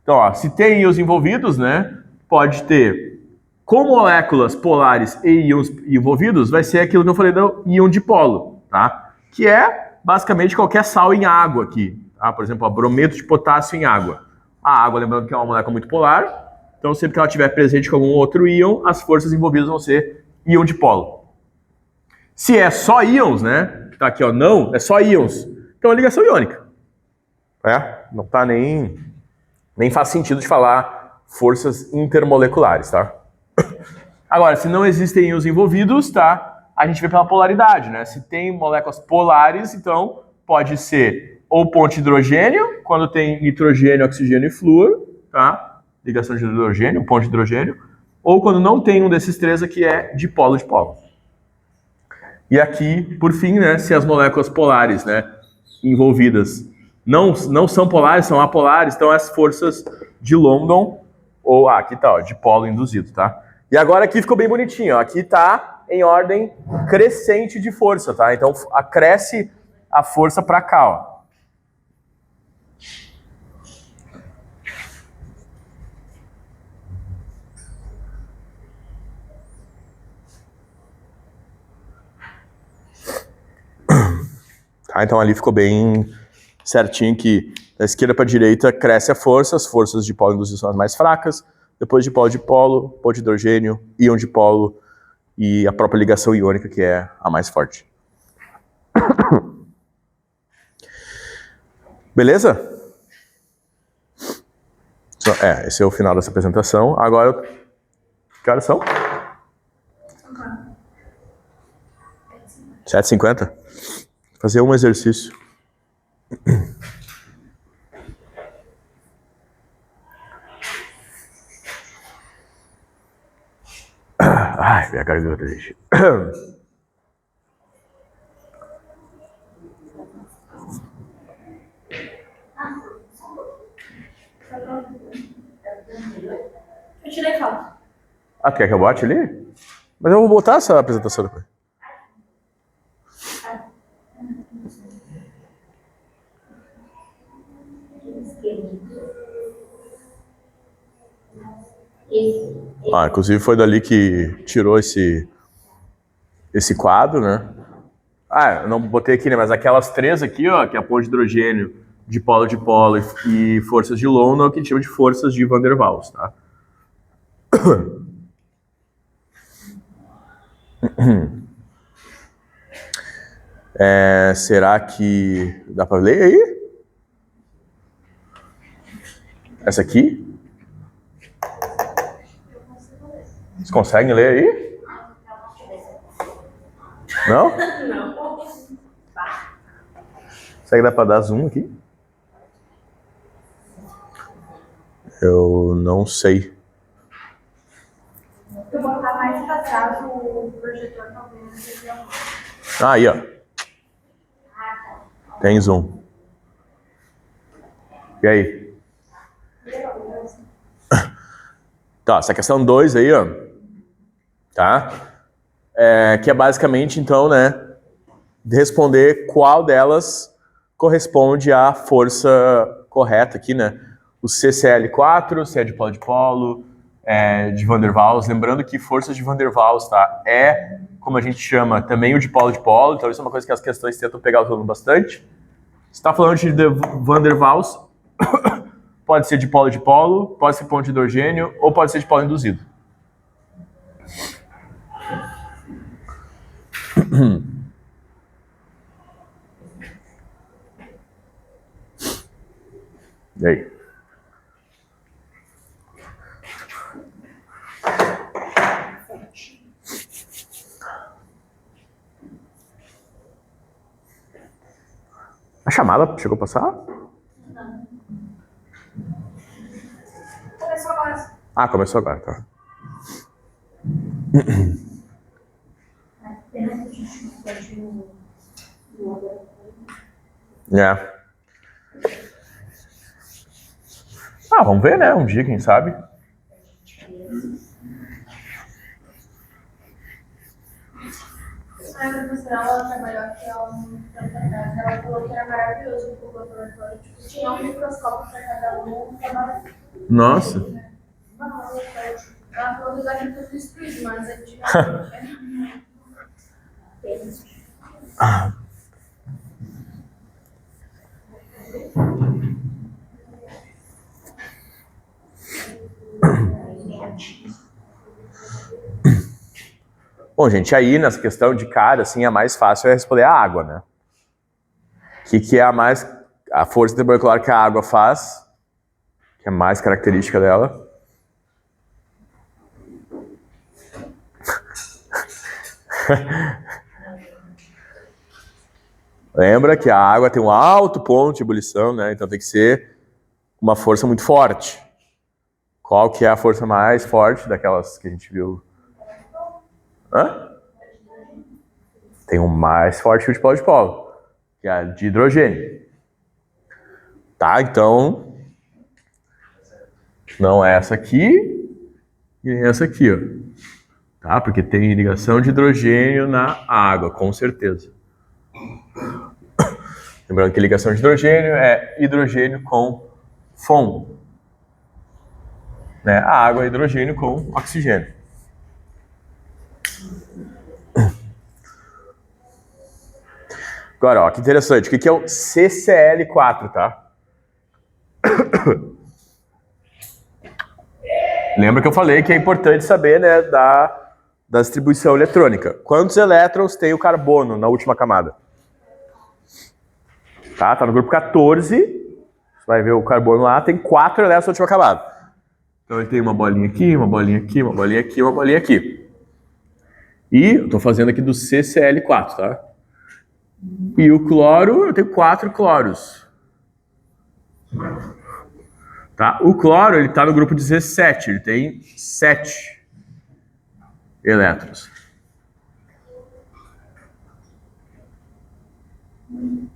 Então, ó, se tem íons envolvidos, né? Pode ter com moléculas polares e íons envolvidos, vai ser aquilo que eu falei do íon dipolo, tá? Que é basicamente qualquer sal em água aqui, tá? Por exemplo, brometo de potássio em água. A água, lembrando que é uma molécula muito polar, então sempre que ela estiver presente com algum outro íon, as forças envolvidas vão ser íon dipolo. Se é só íons, né? Tá aqui, ó, não, é só íons. Então é ligação iônica. Não tá nem faz sentido de falar forças intermoleculares, tá? Agora, se não existem íons envolvidos, tá? A gente vê pela polaridade, né? Se tem moléculas polares, então pode ser ou ponto de hidrogênio, quando tem nitrogênio, oxigênio e flúor, tá? Ligação de hidrogênio, ponto de hidrogênio, ou quando não tem um desses três aqui é dipolo. E aqui, por fim, né, se as moléculas polares, né, envolvidas não são polares, são apolares, então as forças de London, ou aqui tá, ó, dipolo induzido, tá? E agora aqui ficou bem bonitinho, ó, aqui tá em ordem crescente de força, tá? Então acresce a força para cá, ó. Tá, então ali ficou bem certinho que da esquerda para a direita cresce a força, as forças de polo induzido são as mais fracas, depois de polo, ponto de hidrogênio, íon dipolo e a própria ligação iônica que é a mais forte. Beleza? Esse é o final dessa apresentação. Agora, que horas são? 7h50? Fazer um exercício. Ai, minha garganta, gente. Eu tirei foto. Ah, quer que eu bote ali? Mas eu vou botar essa apresentação depois. Ah, inclusive foi dali que tirou esse quadro, né? Ah, eu não botei aqui, né? Mas aquelas três aqui, ó, que é a ponte de hidrogênio, dipolo e forças de London, é o que a gente chama de forças de Van der Waals, tá? Será que dá pra ler aí? Essa aqui? Vocês conseguem ler aí? Não? Não. Será que dá pra dar zoom aqui? Eu não sei. Eu vou botar mais pra trás o projetor, talvez. Ah, aí, ó. Tem zoom. E aí? Tá, essa questão 2 aí, ó. Tá? Que é basicamente, então, né, de responder qual delas corresponde à força correta aqui, né? O CCl4, se é de polo, de Van der Waals. Lembrando que forças de Van der Waals, tá? É, como a gente chama, também o de polo, então isso é uma coisa que as questões tentam pegar os alunos bastante. Se está falando de Van der Waals, pode ser de polo, pode ser ponto de hidrogênio, ou pode ser de polo induzido. E aí? A chamada chegou a passar? Não. Começou agora. Ah, começou agora, tá. Ah, vamos ver, né? Um dia, quem sabe. A professora, ela trabalhou aqui há um tempo atrás. Ela falou que era maravilhoso o laboratório. Tipo, tinha um microscópio para cada um. Nossa. Ela falou que os aqui tudo destruído, mas antigamente era. Bom, gente, aí nessa questão de cara, assim, a mais fácil é responder a água, né? Que é a força intermolecular que a água faz, que é a mais característica dela. Lembra que a água tem um alto ponto de ebulição, né? Então tem que ser uma força muito forte. Qual que é a força mais forte daquelas que a gente viu? Hã? Tem um mais forte que o de polo, que é a de hidrogênio. Tá, então... Não é essa aqui e essa aqui, ó. Tá? Porque tem ligação de hidrogênio na água, com certeza. Lembrando que ligação de hidrogênio é hidrogênio com FON. Né? A água é hidrogênio com oxigênio. Agora, ó, que interessante. O que é o CCl4, tá? Lembra que eu falei que é importante saber, né, da distribuição eletrônica. Quantos elétrons tem o carbono na última camada? Tá no grupo 14. Você vai ver o carbono lá, tem 4 elétrons na última camada. Então ele tem uma bolinha aqui, uma bolinha aqui, uma bolinha aqui, uma bolinha aqui. E eu estou fazendo aqui do CCl4, tá? E o cloro, eu tenho 4 cloros. Tá? O cloro, ele está no grupo 17, ele tem 7 elétrons. O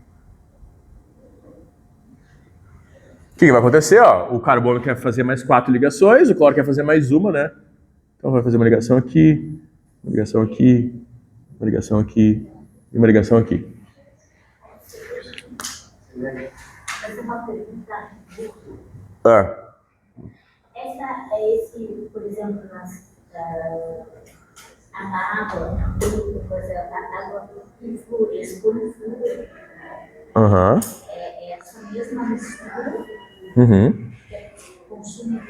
que vai acontecer? Ó, o carbono quer fazer mais 4 ligações, o cloro quer fazer mais uma, né? Então vai fazer uma ligação aqui, uma ligação aqui, uma ligação aqui e uma ligação aqui. Fazer uma pergunta. Esse, por exemplo, a água, a água em flúor, esse flúor, Aham. é essa mesma mistura Uhum. que consome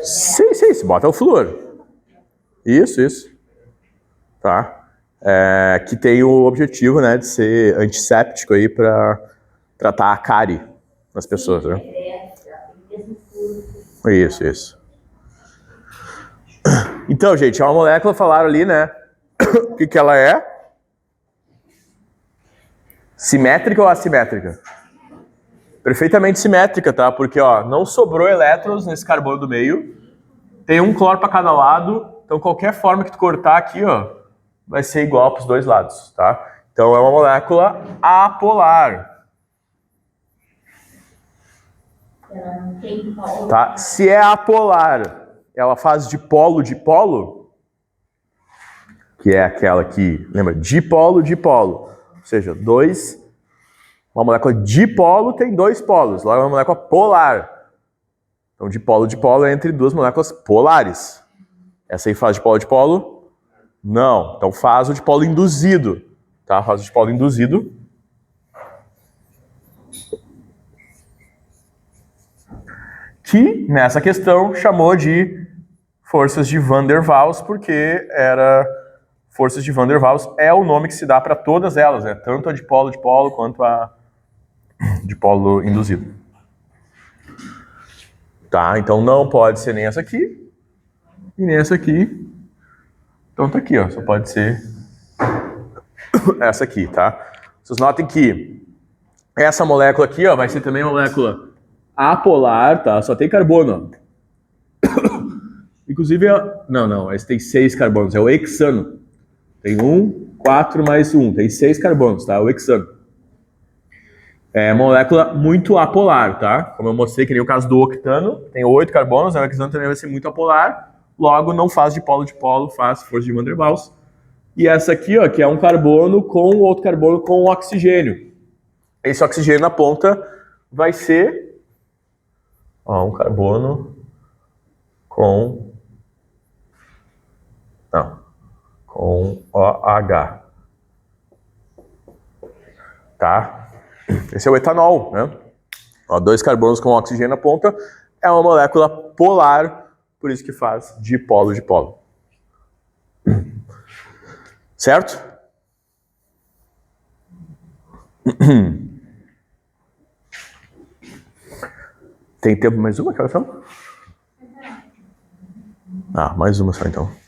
Sim, você bota o flúor. Isso. Tá? Que tem o objetivo, né, de ser antisséptico aí para tratar a cárie nas pessoas, né? Isso. Então, gente, é uma molécula, falaram ali, né? O que ela é? Simétrica ou assimétrica? Perfeitamente simétrica, tá? Porque, ó, não sobrou elétrons nesse carbono do meio. Tem um cloro para cada lado. Então, qualquer forma que tu cortar aqui, ó, vai ser igual para os dois lados, tá? Então, é uma molécula apolar. Tá? Se é apolar, ela faz de polo, que é aquela que, lembra, dipolo. Ou seja, uma molécula dipolo tem 2 polos, logo é uma molécula polar. Então, dipolo é entre 2 moléculas polares. Essa aí faz dipolo? Não. Então, faz o dipolo induzido. Tá? Faz o dipolo induzido. Que, nessa questão, chamou de forças de Van der Waals, porque forças de Van der Waals é o nome que se dá para todas elas, né? Tanto a dipolo quanto a dipolo induzido. Tá? Então não pode ser nem essa aqui e nem essa aqui. Então tá aqui, ó. Só pode ser essa aqui, tá? Vocês notem que essa molécula aqui, ó, vai ser também uma molécula apolar, tá? Só tem carbono, ó. Inclusive, não, esse tem 6 carbonos, é o hexano. Tem 4 mais 1, tem 6 carbonos, tá? O hexano. É molécula muito apolar, tá? Como eu mostrei, que nem o caso do octano, tem 8 carbonos, o hexano também vai ser muito apolar, logo não faz dipolo, faz força de Van der Waals. E essa aqui, ó, que é um carbono com outro carbono com oxigênio. Esse oxigênio na ponta vai ser, ó, um carbono com OH. Tá? Esse é o etanol, né? Ó, 2 carbonos com oxigênio na ponta. É uma molécula polar, por isso que faz dipolo. Certo? Tem tempo mais uma, que são? Mais uma só então.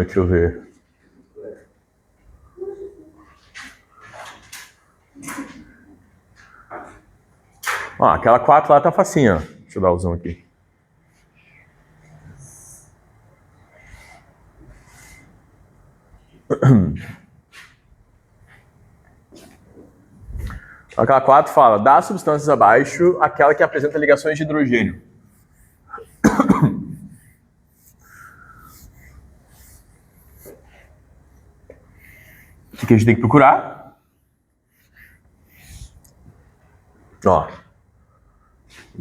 Deixa eu ver. Aquela 4 lá tá facinho, ó. Deixa eu dar o zoom aqui. Aquela 4 fala, das substâncias abaixo, aquela que apresenta ligações de hidrogênio. O que a gente tem que procurar? Ó,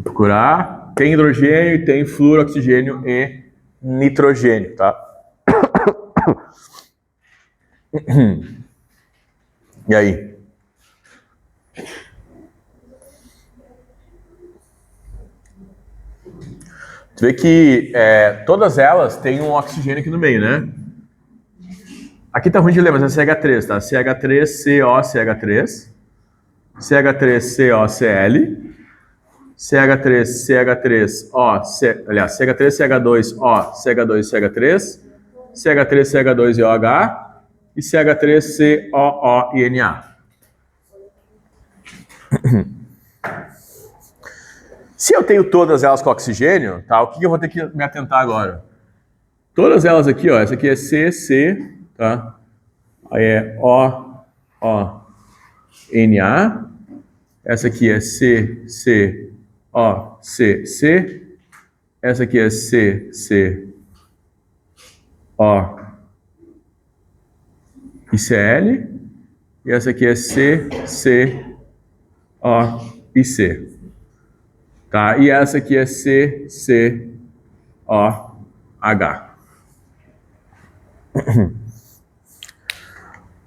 procurar, tem hidrogênio, tem flúor, oxigênio e nitrogênio, tá? E aí? Tu vê que todas elas têm um oxigênio aqui no meio, né? Aqui tá ruim de ler, mas é CH3, tá? CH3COCH3, CH3COCl, CH3CH3O, aliás, CH3CH2O, CH2CH3, CH3CH2IOH e CH3COO e Na. Se eu tenho todas elas com oxigênio, tá? O que eu vou ter que me atentar agora? Todas elas aqui, ó, essa aqui é CC, tá? Aí é OO, Na. Essa aqui é CCOCC. Essa aqui é CCO e Cl. E essa aqui é CCO e C. Tá? E essa aqui é CCOH.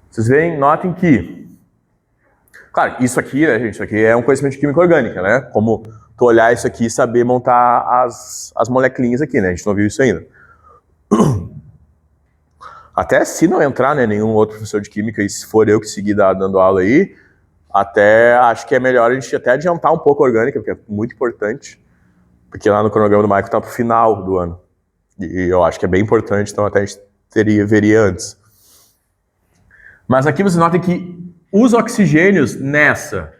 Vocês veem, notem que... Claro, isso aqui, né, gente? Isso aqui é um conhecimento de química orgânica, né? Como tu olhar isso aqui e saber montar as moleculinhas aqui, né? A gente não viu isso ainda. Até se não entrar, né, nenhum outro professor de química, e se for eu que seguir dando aula aí, até acho que é melhor a gente até adiantar um pouco a orgânica, porque é muito importante. Porque lá no cronograma do Michael tá pro final do ano. E eu acho que é bem importante, então até a gente veria antes. Mas aqui vocês notem que os oxigênios nessa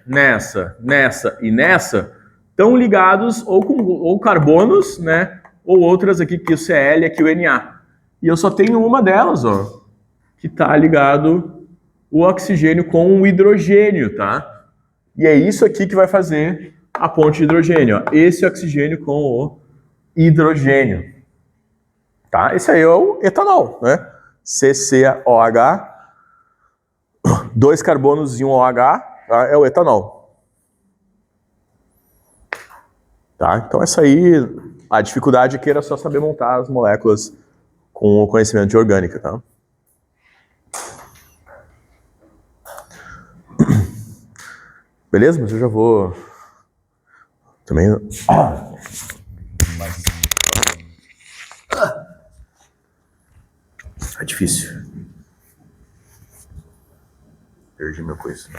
e nessa estão ligados ou carbonos, né? Ou outras aqui, que o Cl e aqui o Na. E eu só tenho uma delas, ó, que está ligado o oxigênio com o hidrogênio, tá? E é isso aqui que vai fazer a ponte de hidrogênio, ó. Esse oxigênio com o hidrogênio. Tá? Esse aí é o etanol, né? CCOH, 2 carbonos e um OH, tá? É o etanol. Tá? Então essa aí, a dificuldade aqui era só saber montar as moléculas com o conhecimento de orgânica, tá? Beleza? Mas eu já vou... Também... É difícil. Perdi meu coisa.